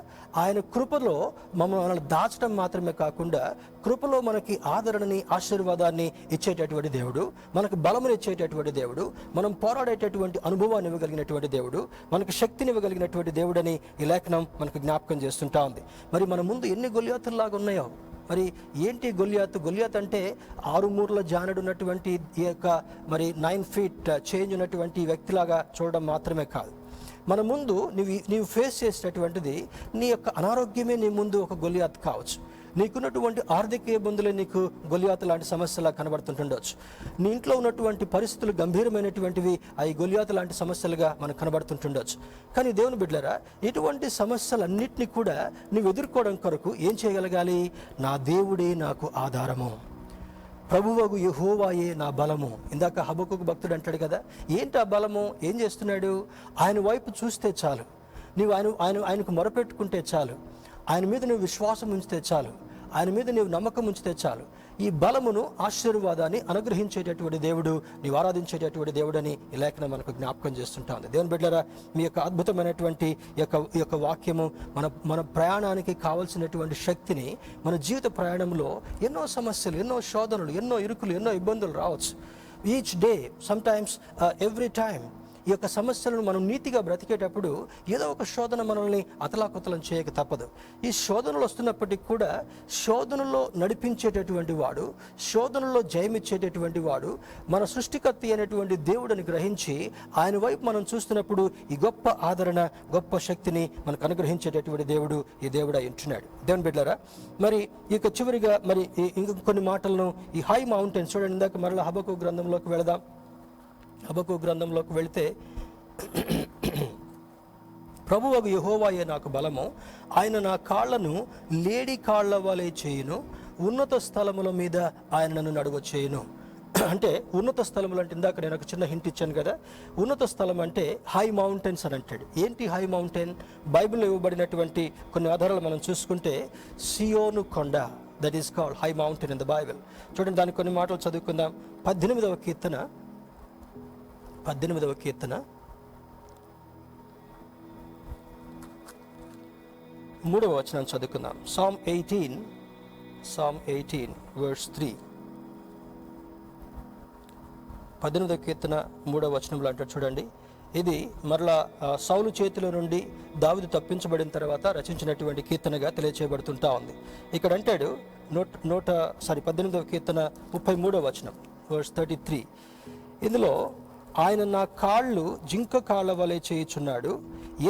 S1: ఆయన కృపలో మనల్ని దాచడం మాత్రమే కాకుండా కృపలో మనకి ఆదరణని, ఆశీర్వాదాన్ని ఇచ్చేటటువంటి దేవుడు, మనకు బలముని ఇచ్చేటటువంటి దేవుడు, మనం పోరాడేటటువంటి అనుభవాన్ని ఇవ్వగలిగినటువంటి దేవుడు, మనకు శక్తిని ఇవ్వగలిగినటువంటి దేవుడని ఈ లేఖనం మనకు జ్ఞాపకం చేస్తుంటా ఉంది. మరి మన ముందు ఎన్ని గొలియాతుల్లాగా ఉన్నాయో. మరి ఏంటి గొలియాత్? గొలియాత్ అంటే 6 మూరల జానడు ఉన్నటువంటి ఈ యొక్క మరి 9 feet చేంజ్ ఉన్నటువంటి వ్యక్తిలాగా చూడడం మాత్రమే కాదు. మన ముందు నీవు ఫేస్ చేసేటటువంటిది నీ యొక్క అనారోగ్యమే నీ ముందు ఒక గొలియాత్ కావచ్చు. నీకున్నటువంటి ఆర్థిక ఇబ్బందులే నీకు గొలియాత్ లాంటి సమస్యలా కనబడుతుంటుండవచ్చు. నీ ఇంట్లో ఉన్నటువంటి పరిస్థితులు గంభీరమైనటువంటివి అవి గొలియాత్ లాంటి సమస్యలుగా మనకు కనబడుతుంటుండవచ్చు. కానీ దేవుని బిడ్డలారా, ఇటువంటి సమస్యలన్నింటినీ కూడా నువ్వు ఎదుర్కోవడం కొరకు ఏం చేయగలగాలి? నా దేవుడే నాకు ఆధారము, ప్రభువగు యెహోవాయే నా బలము. ఇందాక హబక్కూకు భక్తుడు అంటాడు కదా, ఏంటి ఆ బలము? ఏం చేస్తున్నాడు? ఆయన వైపు చూస్తే చాలు, నీవు ఆయనకు మొరపెట్టుకుంటే చాలు, ఆయన మీద నువ్వు విశ్వాసం ఉంచితే చాలు, ఆయన మీద నీవు నమ్మకం ఉంచితే చాలు. ఈ బలమును, ఆశీర్వాదాన్ని అనుగ్రహించేటటువంటి దేవుడు, నీవు ఆరాధించేటటువంటి దేవుడని ఈ లేఖనం మనకు జ్ఞాపకం చేస్తుంటా ఉంది. దేవుని బిడ్డలారా, మీ యొక్క అద్భుతమైనటువంటి ఈ యొక్క వాక్యము మన ప్రయాణానికి కావలసినటువంటి శక్తిని, మన జీవిత ప్రయాణంలో ఎన్నో సమస్యలు, ఎన్నో శోధనలు, ఎన్నో ఇరుకులు, ఎన్నో ఇబ్బందులు రావచ్చు. Each day, sometimes every time ఈ యొక్క సమస్యలను మనం నీతిగా బ్రతికేటప్పుడు ఏదో ఒక శోధన మనల్ని అతలాకుతలం చేయక తప్పదు. ఈ శోధనలు వస్తున్నప్పటికీ కూడా శోధనలో నడిపించేటటువంటి వాడు, శోధనలో జయమిచ్చేటటువంటి వాడు మన సృష్టికర్త అయినటువంటి దేవుడిని గ్రహించి ఆయన వైపు మనం చూస్తున్నప్పుడు ఈ గొప్ప ఆదరణ, గొప్ప శక్తిని మనకు అనుగ్రహించేటటువంటి దేవుడు ఈ దేవుడు అయి ఉంటున్నాడు. దేవుని బిడ్డలారా, మరి ఇక చివరిగా మరి ఇంకొన్ని మాటలను ఈ హై మౌంటైన్ చూడండి. ఇందాక మరలా హబక్కూకు గ్రంథంలోకి వెళదాం. హబక్కూకు గ్రంథంలోకి వెళితే, ప్రభువగు యెహోవాయే నాకు బలము, ఆయన నా కాళ్లను లేడి కాళ్ల వలె చేయును, ఉన్నత స్థలముల మీద ఆయన నన్ను నడువ చేయును. అంటే ఉన్నత స్థలములు అంటే ఇందాక నేను ఒక చిన్న హింట్ ఇచ్చాను కదా, ఉన్నత స్థలం అంటే హై మౌంటైన్స్ అని అంటాడు. ఏంటి హై మౌంటైన్? బైబిల్లో ఇవ్వబడినటువంటి కొన్ని ఆధారాలు మనం చూసుకుంటే సియోను కొండ, that is called high mountain in the Bible. చూడండి, దానికి కొన్ని మాటలు చదువుకుందాం. 18వ కీర్తన 3వ వచనం చదువుకుందాం. Psalm 18 verse 3. 18వ కీర్తన 3వ వచనంలో అంటాడు చూడండి. ఇది మరలా సౌలు చేతిలో నుండి దావీదు తప్పించబడిన తర్వాత రచించినటువంటి కీర్తనగా తెలియచేయబడుతుంటా ఉంది. ఇక్కడ అంటాడు 18వ కీర్తన 33వ వచనం verse 33. ఇందులో ఆయన నా కాళ్ళు జింక కాళ్ళ వలె చేయుచున్నాడు,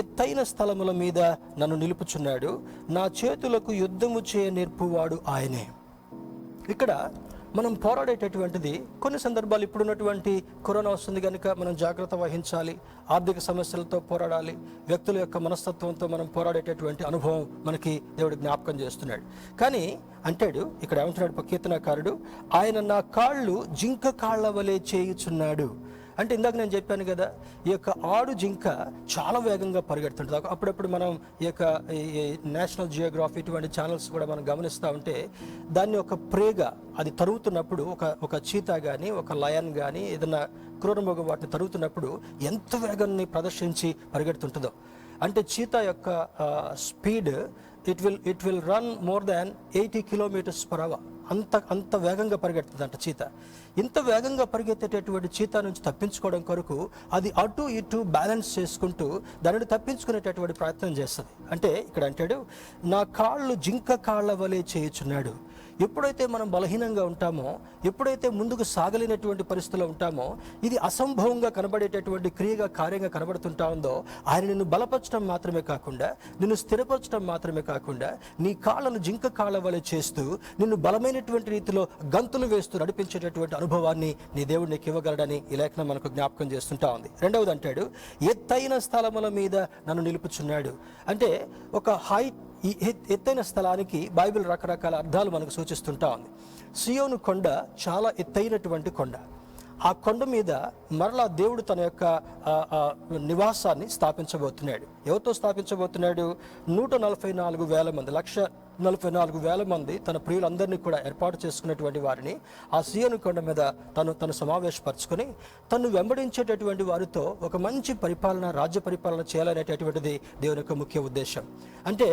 S1: ఎత్తైన స్థలముల మీద నన్ను నిలుపుచున్నాడు, నా చేతులకు యుద్ధము చేయ నేర్పువాడు ఆయనే. ఇక్కడ మనం పోరాడేటటువంటిది కొన్ని సందర్భాలు ఇప్పుడున్నటువంటి కరోనా వస్తుంది కనుక మనం జాగ్రత్త వహించాలి, ఆర్థిక సమస్యలతో పోరాడాలి, వ్యక్తుల యొక్క మనస్తత్వంతో మనం పోరాడేటటువంటి అనుభవం మనకి దేవుడు జ్ఞాపకం చేస్తున్నాడు. కానీ అంటాడు ఇక్కడ ఏమంటున్నాడు కీర్తనకారుడు, ఆయన నా కాళ్ళు జింక కాళ్ళ వలె చేయుచున్నాడు. అంటే ఇందాక నేను చెప్పాను కదా, ఈ యొక్క ఆడు జింక చాలా వేగంగా పరిగెడుతుంటుంది. అప్పుడప్పుడు మనం ఈ యొక్క నేషనల్ జియోగ్రఫీ ఇటువంటి ఛానల్స్ కూడా మనం గమనిస్తూ ఉంటే దాన్ని ఒక ప్రేగా అది తరుగుతున్నప్పుడు ఒక చీతా కానీ ఒక లయన్ కానీ ఏదైనా క్రూరమృగం వాటిని తరుగుతున్నప్పుడు ఎంత వేగాన్ని ప్రదర్శించి పరిగెడుతుంటుందో. అంటే చీతా యొక్క speed it will run more than 80 km/h. అంత వేగంగా పరిగెడుతుందంట చీత. ఇంత వేగంగా పరిగెత్తేటటువంటి చీతా నుంచి తప్పించుకోవడం కొరకు అది అటు ఇటు బ్యాలెన్స్ చేసుకుంటూ దానిని తప్పించుకునేటటువంటి ప్రయత్నం చేస్తుంది. అంటే ఇక్కడ అంటాడు, నా కాళ్ళు జింక కాళ్ళ వలె చేయుచున్నాడు. ఎప్పుడైతే మనం బలహీనంగా ఉంటామో, ఎప్పుడైతే ముందుకు సాగలేనటువంటి పరిస్థితిలో ఉంటామో, ఇది అసంభవంగా కనబడేటటువంటి క్రియగా కార్యంగా కనబడుతుంటా ఉందో, ఆయన నిన్ను బలపరచడం మాత్రమే కాకుండా, నిన్ను స్థిరపరచడం మాత్రమే కాకుండా, నీ కాళ్ళను జింక కాళ్ళ వలె చేస్తూ నిన్ను బలమైనటువంటి రీతిలో గంతులు వేస్తూ నడిపించేటటువంటి అనుభవాన్ని నీ దేవుడు నీకు ఇవ్వగలడని ఈ లేఖనం మనకు జ్ఞాపకం చేస్తుంటా ఉంది. రెండవది అంటాడు, ఎత్తైన స్థలముల మీద నన్ను నిలుపుచున్నాడు. అంటే ఒక ఈ ఎత్తైన స్థలానికి బైబిల్ రకరకాల అర్థాలు మనకు సూచిస్తుంటా ఉంది. సియోను కొండ చాలా ఎత్తైనటువంటి కొండ. ఆ కొండ మీద మరలా దేవుడు తన యొక్క నివాసాన్ని స్థాపించబోతున్నాడు. ఎవరితో స్థాపించబోతున్నాడు? 144,000 మంది, 1,44,000 మంది తన ప్రియులందరినీ కూడా ఏర్పాటు చేసుకున్నటువంటి వారిని ఆ సియోను కొండ మీద తను సమావేశపరచుకొని తను వెంబడించేటటువంటి వారితో ఒక మంచి పరిపాలన, రాజ్య పరిపాలన చేయాలనేటటువంటిది దేవుని యొక్క ముఖ్య ఉద్దేశం. అంటే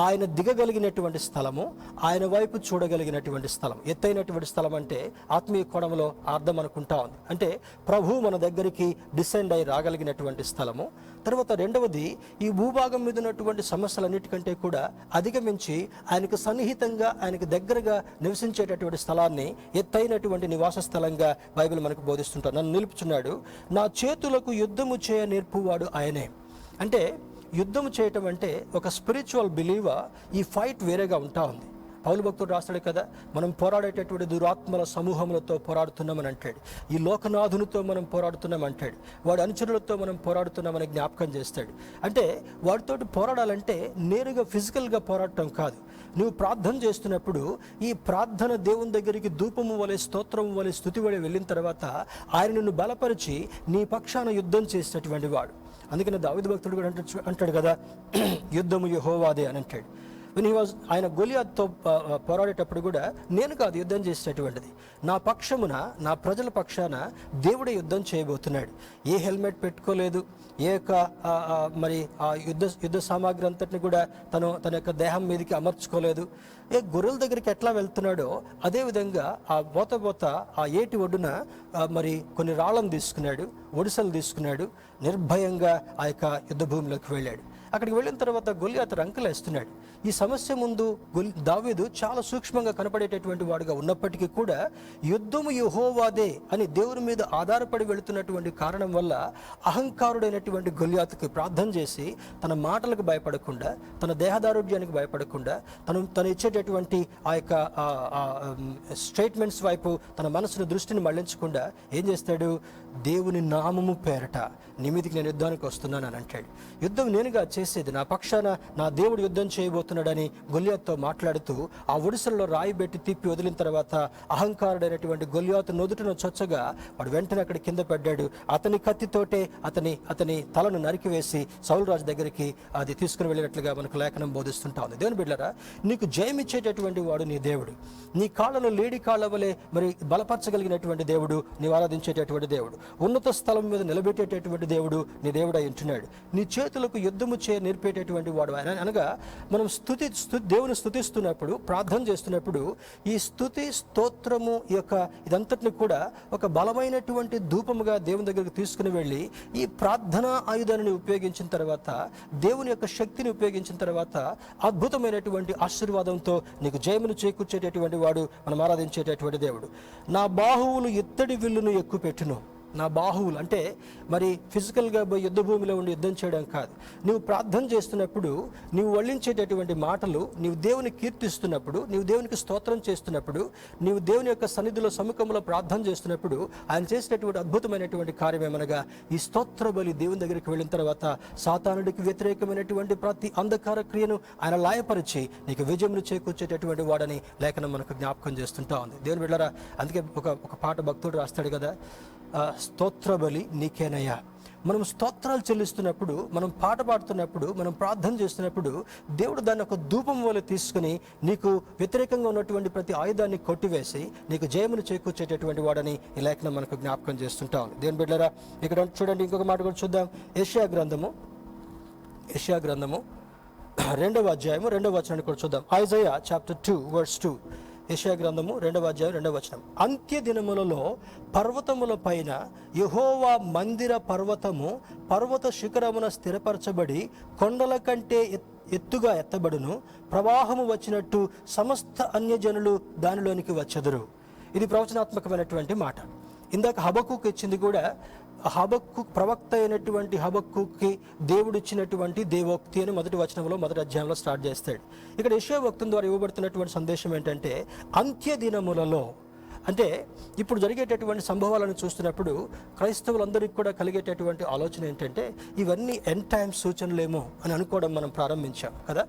S1: ఆయన దిగగలిగినటువంటి స్థలము, ఆయన వైపు చూడగలిగినటువంటి స్థలం, ఎత్తైనటువంటి స్థలం అంటే ఆత్మీయ కోణంలో అర్థం అనుకుంటా ఉంది. అంటే ప్రభు మన దగ్గరికి డిసెండ్ అయి రాగలిగినటువంటి స్థలము. తర్వాత రెండవది, ఈ భూభాగం మీద ఉన్నటువంటి సమస్యలన్నిటికంటే కూడా అధిగమించి ఆయనకు సన్నిహితంగా, ఆయనకు దగ్గరగా నివసించేటటువంటి స్థలాన్ని ఎత్తైనటువంటి నివాస స్థలంగా బైబిల్ మనకు బోధిస్తుంటారు. నన్ను నిలుపుచున్నాడు, నా చేతులకు యుద్ధము చేయ నేర్పువాడు ఆయనే. అంటే యుద్ధము చేయటం అంటే ఒక స్పిరిచువల్ బిలీవర్ ఈ ఫైట్ వేరేగా ఉంటా ఉంది. పౌలు భక్తుడు రాస్తాడు కదా, మనం పోరాడేటటువంటి దురాత్మల సమూహములతో పోరాడుతున్నామని అంటాడు, ఈ లోకనాథునితో మనం పోరాడుతున్నామంటాడు, వాడి అనుచరులతో మనం పోరాడుతున్నామని జ్ఞాపకం చేస్తాడు. అంటే వాడితోటి పోరాడాలంటే నేరుగా ఫిజికల్గా పోరాడటం కాదు. నువ్వు ప్రార్థన చేస్తున్నప్పుడు ఈ ప్రార్థన దేవుని దగ్గరికి ధూపము వలె, స్తోత్రము వలె, స్తుతి వలె వెళ్ళిన తర్వాత ఆయన నిన్ను బలపరిచి నీ పక్షాన యుద్ధం చేసేటటువంటి వాడు. అందుకని దావీదు భక్తుడు కూడా అంటాడు కదా, యుద్ధము యెహోవాదే అని అంటాడు. ఆయన గొలియాతుతో పోరాడేటప్పుడు కూడా నేను కాదు యుద్ధం చేసేటటువంటిది, నా పక్షమున, నా ప్రజల పక్షాన దేవుడే యుద్ధం చేయబోతున్నాడు. ఏ హెల్మెట్ పెట్టుకోలేదు, ఏ యొక్క మరి ఆ యుద్ధ సామాగ్రి అంతటిని కూడా తన యొక్క దేహం మీదకి అమర్చుకోలేదు. గొర్రెల దగ్గరికి ఎట్లా వెళ్తున్నాడో అదేవిధంగా ఆ బోత ఆ ఏటి ఒడ్డున మరి కొన్ని రాళ్ళను తీసుకున్నాడు, ఒడిసెలు తీసుకున్నాడు, నిర్భయంగా ఆ యొక్క యుద్ధ భూమిలోకి వెళ్ళాడు. అక్కడికి వెళ్ళిన తర్వాత గొలియాతు రంకెలేస్తున్నాడు. ఈ సమస్య ముందు దావీదు చాలా సూక్ష్మంగా కనపడేటటువంటి వాడుగా ఉన్నప్పటికీ కూడా యుద్ధము యెహోవాదే అని దేవుని మీద ఆధారపడి వెళుతున్నటువంటి కారణం వల్ల అహంకారుడైనటువంటి గొలియాతుకి ప్రార్థన చేసి తన మాటలకు భయపడకుండా, తన దేహదారోగ్యానికి భయపడకుండా, తను ఇచ్చేటటువంటి ఆ యొక్క స్టేట్మెంట్స్ వైపు తన మనసును దృష్టిని మళ్లించకుండా ఏం చేస్తాడు? దేవుని నామము పేరట నీ మీదికి నేను యుద్ధానికి వస్తున్నాను అని అంటాడు. యుద్ధం నేనుగా చేసేది, నా పక్షాన నా దేవుడు యుద్ధం చేయబోతున్నాడని గొలియాతుతో మాట్లాడుతూ ఆ ఒడిసెల్లో రాయి పెట్టి తిప్పి వదిలిన తర్వాత అహంకారుడైనటువంటి గొలియాతు నొదుటను చొచ్చగా వాడు వెంటనే అక్కడ కింద పడ్డాడు. అతని కత్తితోటే అతని తలను నరికివేసి సౌలు రాజు దగ్గరికి అది తీసుకుని వెళ్ళినట్లుగా మనకు లేఖనం బోధిస్తుంటా ఉంది. దేవుని బిడ్డలారా, నీకు జయమిచ్చేటటువంటి వాడు నీ దేవుడు. నీ కాళ్ళను లేడి కాళ్ళ వలె మరి బలపరచగలిగినటువంటి దేవుడు, నీవు ఆరాధించేటటువంటి దేవుడు, ఉన్నత స్థలం మీద నిలబెట్టేటటువంటి దేవుడు నీ దేవుడై ఉంటున్నాడు. నీ చేతులకు యుద్ధము నేర్పేటటువంటి వాడు ఆయన. అనగా మనం దేవుని స్తుతిస్తున్నప్పుడు, ప్రార్థన చేస్తున్నప్పుడు ఈ స్తుతి స్తోత్రము యొక్క ఇదంతటిని కూడా ఒక బలమైనటువంటి ధూపముగా దేవుని దగ్గరికి తీసుకుని వెళ్ళి ఈ ప్రార్థనా ఆయుధాన్ని ఉపయోగించిన తర్వాత, దేవుని యొక్క శక్తిని ఉపయోగించిన తర్వాత అద్భుతమైనటువంటి ఆశీర్వాదంతో నీకు జయమును చేకూర్చేటటువంటి వాడు మనం ఆరాధించేటటువంటి దేవుడు. నా బాహువులు ఇత్తడి విల్లును ఎక్కువ పెట్టును. నా బాహువులు అంటే మరి ఫిజికల్గా పోయి యుద్ధ భూమిలో ఉండి యుద్ధం చేయడం కాదు. నువ్వు ప్రార్థన చేస్తున్నప్పుడు, నీవు వల్లించేటటువంటి మాటలు, నీవు దేవుని కీర్తిస్తున్నప్పుడు, నీవు దేవునికి స్తోత్రం చేస్తున్నప్పుడు, నీవు దేవుని యొక్క సన్నిధిలో సముఖంలో ప్రార్థన చేస్తున్నప్పుడు ఆయన చేసినటువంటి అద్భుతమైనటువంటి కార్యం ఏమనగా ఈ స్తోత్ర బలి దేవుని దగ్గరికి వెళ్ళిన తర్వాత సాతానుడికి వ్యతిరేకమైనటువంటి ప్రతి అంధకార క్రియను ఆయన లాయపరిచి నీకు విజయమును చేకూర్చేటటువంటి వాడని లేఖనం మనకు జ్ఞాపకం చేస్తుంటా ఉంది. దేవుని బిడ్డలారా, అందుకే ఒక పాట భక్తుడు రాస్తాడు కదా, స్తోత్ర బలి నీకేనయ్యా. మనం స్తోత్రాలు చెల్లిస్తున్నప్పుడు, మనం పాట పాడుతున్నప్పుడు, మనం ప్రార్థన చేస్తున్నప్పుడు దేవుడు దాన్ని ఒక ధూపం వల్ల తీసుకుని నీకు వ్యతిరేకంగా ఉన్నటువంటి ప్రతి ఆయుధాన్ని కొట్టివేసి నీకు జయమును చేకూర్చేటటువంటి వాడని ఈ లేఖనం మనకు జ్ఞాపకం చేస్తుంటా ఉంది. దేవుని బిడ్డలారా, ఇక్కడ చూడండి, ఇంకొక మాట కూడా చూద్దాం. యెషయా గ్రంథము 2వ అధ్యాయము 2వ వచనాన్ని కూడా చూద్దాం. Isaiah chapter 2 verse 2. యెషయా గ్రంథము 2వ అధ్యాయం 2వ వచనం. అంత్య దినములలో పర్వతముల పైన యెహోవా మందిర పర్వతము పర్వత శిఖరమున స్థిరపరచబడి కొండల కంటే ఎత్తుగా ఎత్తబడును. ప్రవాహము వచ్చినట్టు సమస్త అన్యజనులు దానిలోనికి వచ్చెదరు. ఇది ప్రవచనాత్మకమైనటువంటి మాట. ఇందాక హబక్కూకు ఇచ్చింది కూడా హబక్కు ప్రవక్త అయినటువంటి హబక్కుకి దేవుడు ఇచ్చినటువంటి దేవోక్తి అని మొదటి వచనంలో మొదటి అధ్యాయంలో స్టార్ట్ చేస్తాడు. ఇక్కడ యెషయా భక్తుని ద్వారా ఇవ్వబడుతున్నటువంటి సందేశం ఏంటంటే అంత్య దినములలో, అంటే ఇప్పుడు జరిగేటటువంటి సంభవాలను చూస్తున్నప్పుడు క్రైస్తవులందరికీ కూడా కలిగేటటువంటి ఆలోచన ఏంటంటే ఇవన్నీ ఎండ్ టైమ్ సూచనలేమో అని అనుకోవడం మనం ప్రారంభించాం కదా.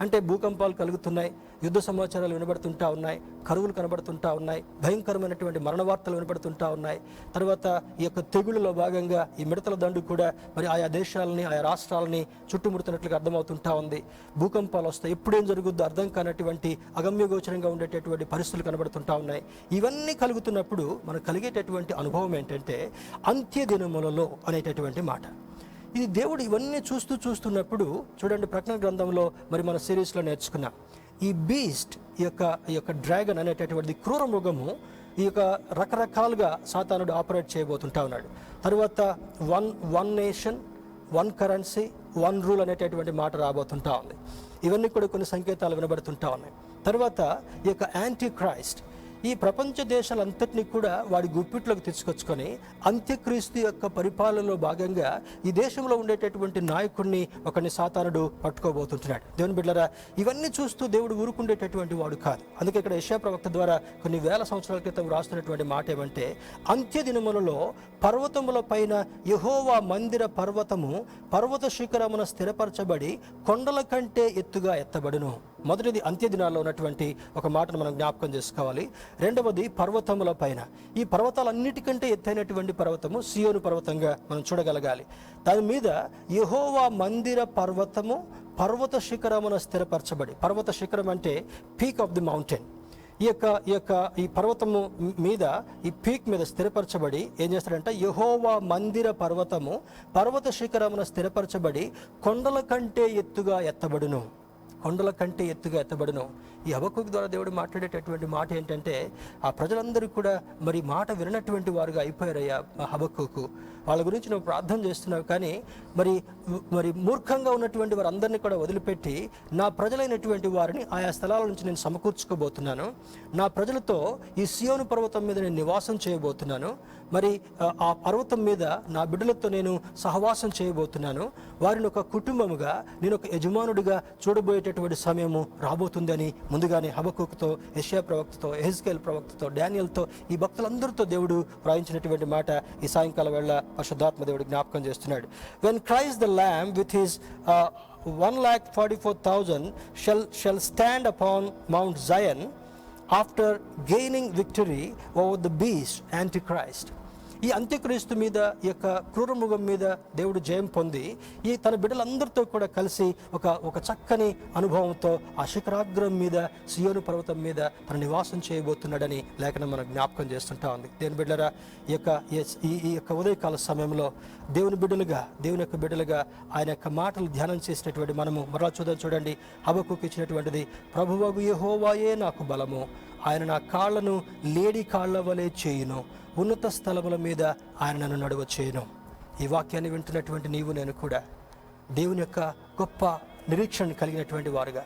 S1: అంటే భూకంపాలు కలుగుతున్నాయి, యుద్ధ సమాచారాలు వినబడుతుంటా ఉన్నాయి, కరువులు కనబడుతుంటా ఉన్నాయి, భయంకరమైనటువంటి మరణ వార్తలు వినబడుతుంటా ఉన్నాయి. తర్వాత ఈ యొక్క తెగుళ్ళలో భాగంగా ఈ మిడతల దండు కూడా మరి ఆయా దేశాలని, ఆయా రాష్ట్రాలని చుట్టుముడుతున్నట్లుగా అర్థమవుతుంటా ఉంది. భూకంపాలు వస్తాయి, ఎప్పుడేం జరుగుద్దో అర్థం కానటువంటి అగమ్యగోచరంగా ఉండేటటువంటి పరిస్థితులు కనబడుతుంటా ఉన్నాయి. ఇవన్నీ కలుగుతున్నప్పుడు మనకు కలిగేటటువంటి అనుభవం ఏంటంటే అంత్య దినములలో అనేటటువంటి మాట. ఇది దేవుడు ఇవన్నీ చూస్తున్నప్పుడు చూడండి, ప్రకటన గ్రంథంలో మరి మన సిరీస్లో నేర్చుకున్నాం. ఈ బీస్ట్, ఈ యొక్క డ్రాగన్ అనేటటువంటి క్రూర మృగము ఈ యొక్క రకరకాలుగా సాతానుడు ఆపరేట్ చేయబోతుంటా ఉన్నాడు. తర్వాత one nation, one currency, one rule అనేటటువంటి మాట రాబోతుంటా ఉంది. ఇవన్నీ కూడా కొన్ని సంకేతాలు వినబడుతుంటా ఉన్నాయి. తర్వాత ఈ యొక్క యాంటీ క్రైస్ట్ ఈ ప్రపంచ దేశాలంతటినీ కూడా వాడి గుప్పిట్లోకి తెచ్చుకొచ్చుకొని అంత్యక్రీస్తు యొక్క పరిపాలనలో భాగంగా ఈ దేశంలో ఉండేటటువంటి నాయకుడిని ఒకరిని సాతానుడు పట్టుకోబోతుంటున్నాడు. దేవుని బిడ్డలారా, ఇవన్నీ చూస్తూ దేవుడు ఊరుకుండేటటువంటి వాడు కాదు. అందుకే ఇక్కడ యెషయా ప్రవక్త ద్వారా కొన్ని వేల సంవత్సరాల క్రితం రాస్తున్నటువంటి మాట ఏమంటే అంత్య దినములలో పర్వతముల పైన యెహోవా మందిర పర్వతము పర్వత శిఖరమున స్థిరపరచబడి కొండల కంటే ఎత్తుగా ఎత్తబడును. మొదటిది అంత్య దినాల్లో ఉన్నటువంటి ఒక మాటను మనం జ్ఞాపకం చేసుకోవాలి. రెండవది పర్వతముల పైన. ఈ పర్వతాలన్నిటికంటే ఎత్తైనటువంటి పర్వతము సియోను పర్వతంగా మనం చూడగలగాలి. దాని మీద యెహోవా మందిర పర్వతము పర్వత శిఖరమున స్థిరపరచబడి, పర్వత శిఖరం అంటే పీక్ ఆఫ్ ది మౌంటైన్. ఈ పర్వతము మీద, ఈ పీక్ మీద స్థిరపరచబడి ఏం చేస్తాడంటే, యెహోవా మందిర పర్వతము పర్వత శిఖరమున స్థిరపరచబడి కొండల కంటే ఎత్తుగా ఎత్తబడును, కొండల కంటే ఎత్తుగా ఎత్తబడును. ఈ హబక్కూకు ద్వారా దేవుడు మాట్లాడేటటువంటి మాట ఏంటంటే, ఆ ప్రజలందరూ కూడా మరి మాట వినటువంటి వారుగా అయిపోయారయ్యా హబక్కూకు. వాళ్ళ గురించి నువ్వు ప్రార్థన చేస్తున్నావు, కానీ మరి మూర్ఖంగా ఉన్నటువంటి వారందరినీ కూడా వదిలిపెట్టి నా ప్రజలైనటువంటి వారిని ఆయా స్థలాల నుంచి నేను సమకూర్చుకోబోతున్నాను. నా ప్రజలతో ఈ సియోను పర్వతం మీద నేను నివాసం చేయబోతున్నాను. మరి ఆ పర్వతం మీద నా బిడ్డలతో నేను సహవాసం చేయబోతున్నాను. వారిని ఒక కుటుంబముగా, నేను ఒక యజమానుడిగా చూడబోయేటటువంటి సమయము రాబోతుందని ముందుగానే హబక్కూకుతో, యెషయా ప్రవక్తతో, యెహెజ్కేలు ప్రవక్తతో, డానియేలుతో, ఈ భక్తులందరితో దేవుడు వ్రాయించినటువంటి మాట ఈ సాయంకాల వేళ పరిశుద్ధాత్మ దేవుడు జ్ఞాపకం చేస్తున్నాడు. When Christ the Lamb with his 144,000 shall stand upon Mount Zion after gaining victory over the beast, Antichrist. ఈ అంత్యక్రీస్తు మీద, ఈ యొక్క క్రూరమృగం మీద దేవుడు జయం పొంది ఈ తన బిడ్డలందరితో కూడా కలిసి ఒక చక్కని అనుభవంతో ఆ శిఖరాగ్రం మీద, సియోను పర్వతం మీద తన నివాసం చేయబోతున్నాడని లేఖనం మనకు జ్ఞాపకం చేస్తుంటా ఉంది. దేవుని బిడ్డలారా, ఈ యొక్క ఉదయకాల సమయంలో దేవుని యొక్క బిడ్డలుగా ఆయన యొక్క మాటలు ధ్యానం చేసినటువంటి మనము మరలా చూడండి. హబక్కూకు ఇచ్చినటువంటిది, ప్రభువగు యెహోవాయే నాకు బలము, ఆయన నా కాళ్లను లేడి కాళ్ల వలె చేయును, ఉన్నత స్థలముల మీద ఆయన నన్ను నడువ చేయను. ఈ వాక్యాన్ని వింటున్నటువంటి నీవు నేను కూడా దేవుని యొక్క గొప్ప నిరీక్షణ కలిగినటువంటి వారుగా,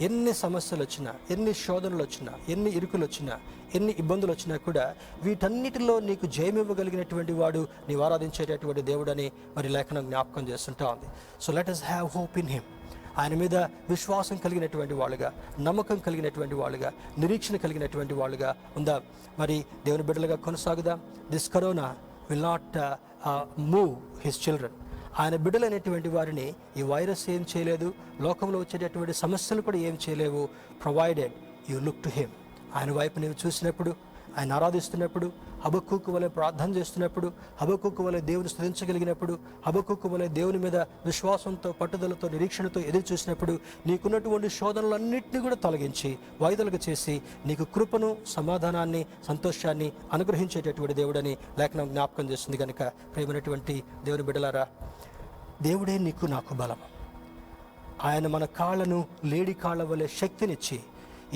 S1: ఎన్ని సమస్యలు వచ్చినా, ఎన్ని శోధనలు వచ్చినా, ఎన్ని ఇరుకులు వచ్చినా, ఎన్ని ఇబ్బందులు వచ్చినా కూడా వీటన్నిటిలో నీకు జయమివ్వగలిగినటువంటి వాడు నీవు ఆరాధించేటటువంటి దేవుడని మరి లేఖనం జ్ఞాపకం చేస్తుంటా ఉంది. So let us have hope in him. ఆయన మీద విశ్వాసం కలిగినటువంటి వాళ్ళుగా, నమ్మకం కలిగినటువంటి వాళ్ళుగా, నిరీక్షణ కలిగినటువంటి వాళ్ళుగా ఉందాం. మరి దేవుని బిడ్డలుగా కొనసాగుదాం. This corona will not move his children. ఆయన బిడ్డలైనటువంటి వారిని ఈ వైరస్ ఏం చేయలేదు, లోకంలో వచ్చేటటువంటి సమస్యలు కూడా ఏం చేయలేవు, provided you look to him. ఆయన వైపు నీవు చూసినప్పుడు, ఆయన ఆరాధిస్తున్నప్పుడు, హబక్కూకు వలె ప్రార్థన చేస్తున్నప్పుడు, హబక్కూకు వలె దేవుని స్తుతించగలిగినప్పుడు, హబక్కూకు వలె దేవుని మీద విశ్వాసంతో, పట్టుదలతో, నిరీక్షణతో ఎదురు చూసినప్పుడు నీకున్నటువంటి శోధనలన్నింటినీ కూడా తొలగించి వాయిదాలుగా చేసి నీకు కృపను, సమాధానాన్ని, సంతోషాన్ని అనుగ్రహించేటటువంటి దేవుడని లేఖనం జ్ఞాపకం చేస్తుంది. కనుక ప్రియమైనటువంటి దేవుని బిడ్డలారా, దేవుడే నీకు నాకు బలం. ఆయన మన కాళ్ళను లేడి కాళ్ళ వలె శక్తినిచ్చి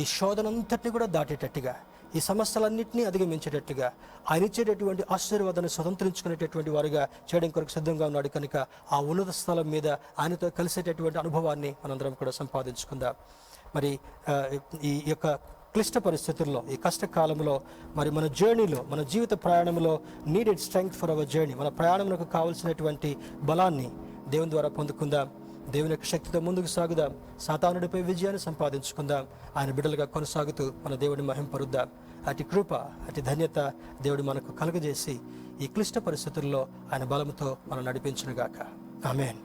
S1: ఈ శోధనంతటిని కూడా దాటేటట్టుగా, ఈ సమస్యలన్నింటినీ అధిగమించేటట్టుగా, ఆయన ఇచ్చేటటువంటి ఆశీర్వాదాన్ని స్వతంత్రించుకునేటటువంటి వారుగా చేయడం కొరకు సిద్ధంగా ఉన్నాడు. కనుక ఆ ఉన్నత స్థలం మీద ఆయనతో కలిసేటటువంటి అనుభవాన్ని మనందరం కూడా సంపాదించుకుందాం. మరి ఈ యొక్క క్లిష్ట పరిస్థితుల్లో, ఈ కష్టకాలంలో, మరి మన జర్నీలో, మన జీవిత ప్రయాణంలో needed strength for hour journey, మన ప్రయాణంలో కావాల్సినటువంటి బలాన్ని దేవుని ద్వారా పొందుకుందాం. దేవుని యొక్క శక్తితో ముందుకు సాగుదాం. సాతానుడిపై విజయాన్ని సంపాదించుకుందాం. ఆయన బిడ్డలుగా కొనసాగుతూ మన దేవుడిని మహింపరుద్దాం. అతి కృప, అతి ధన్యత దేవుడు మనకు కలుగజేసి ఈ క్లిష్ట పరిస్థితుల్లో ఆయన బలముతో మనం నడిపించునుగాక. ఆమేన్.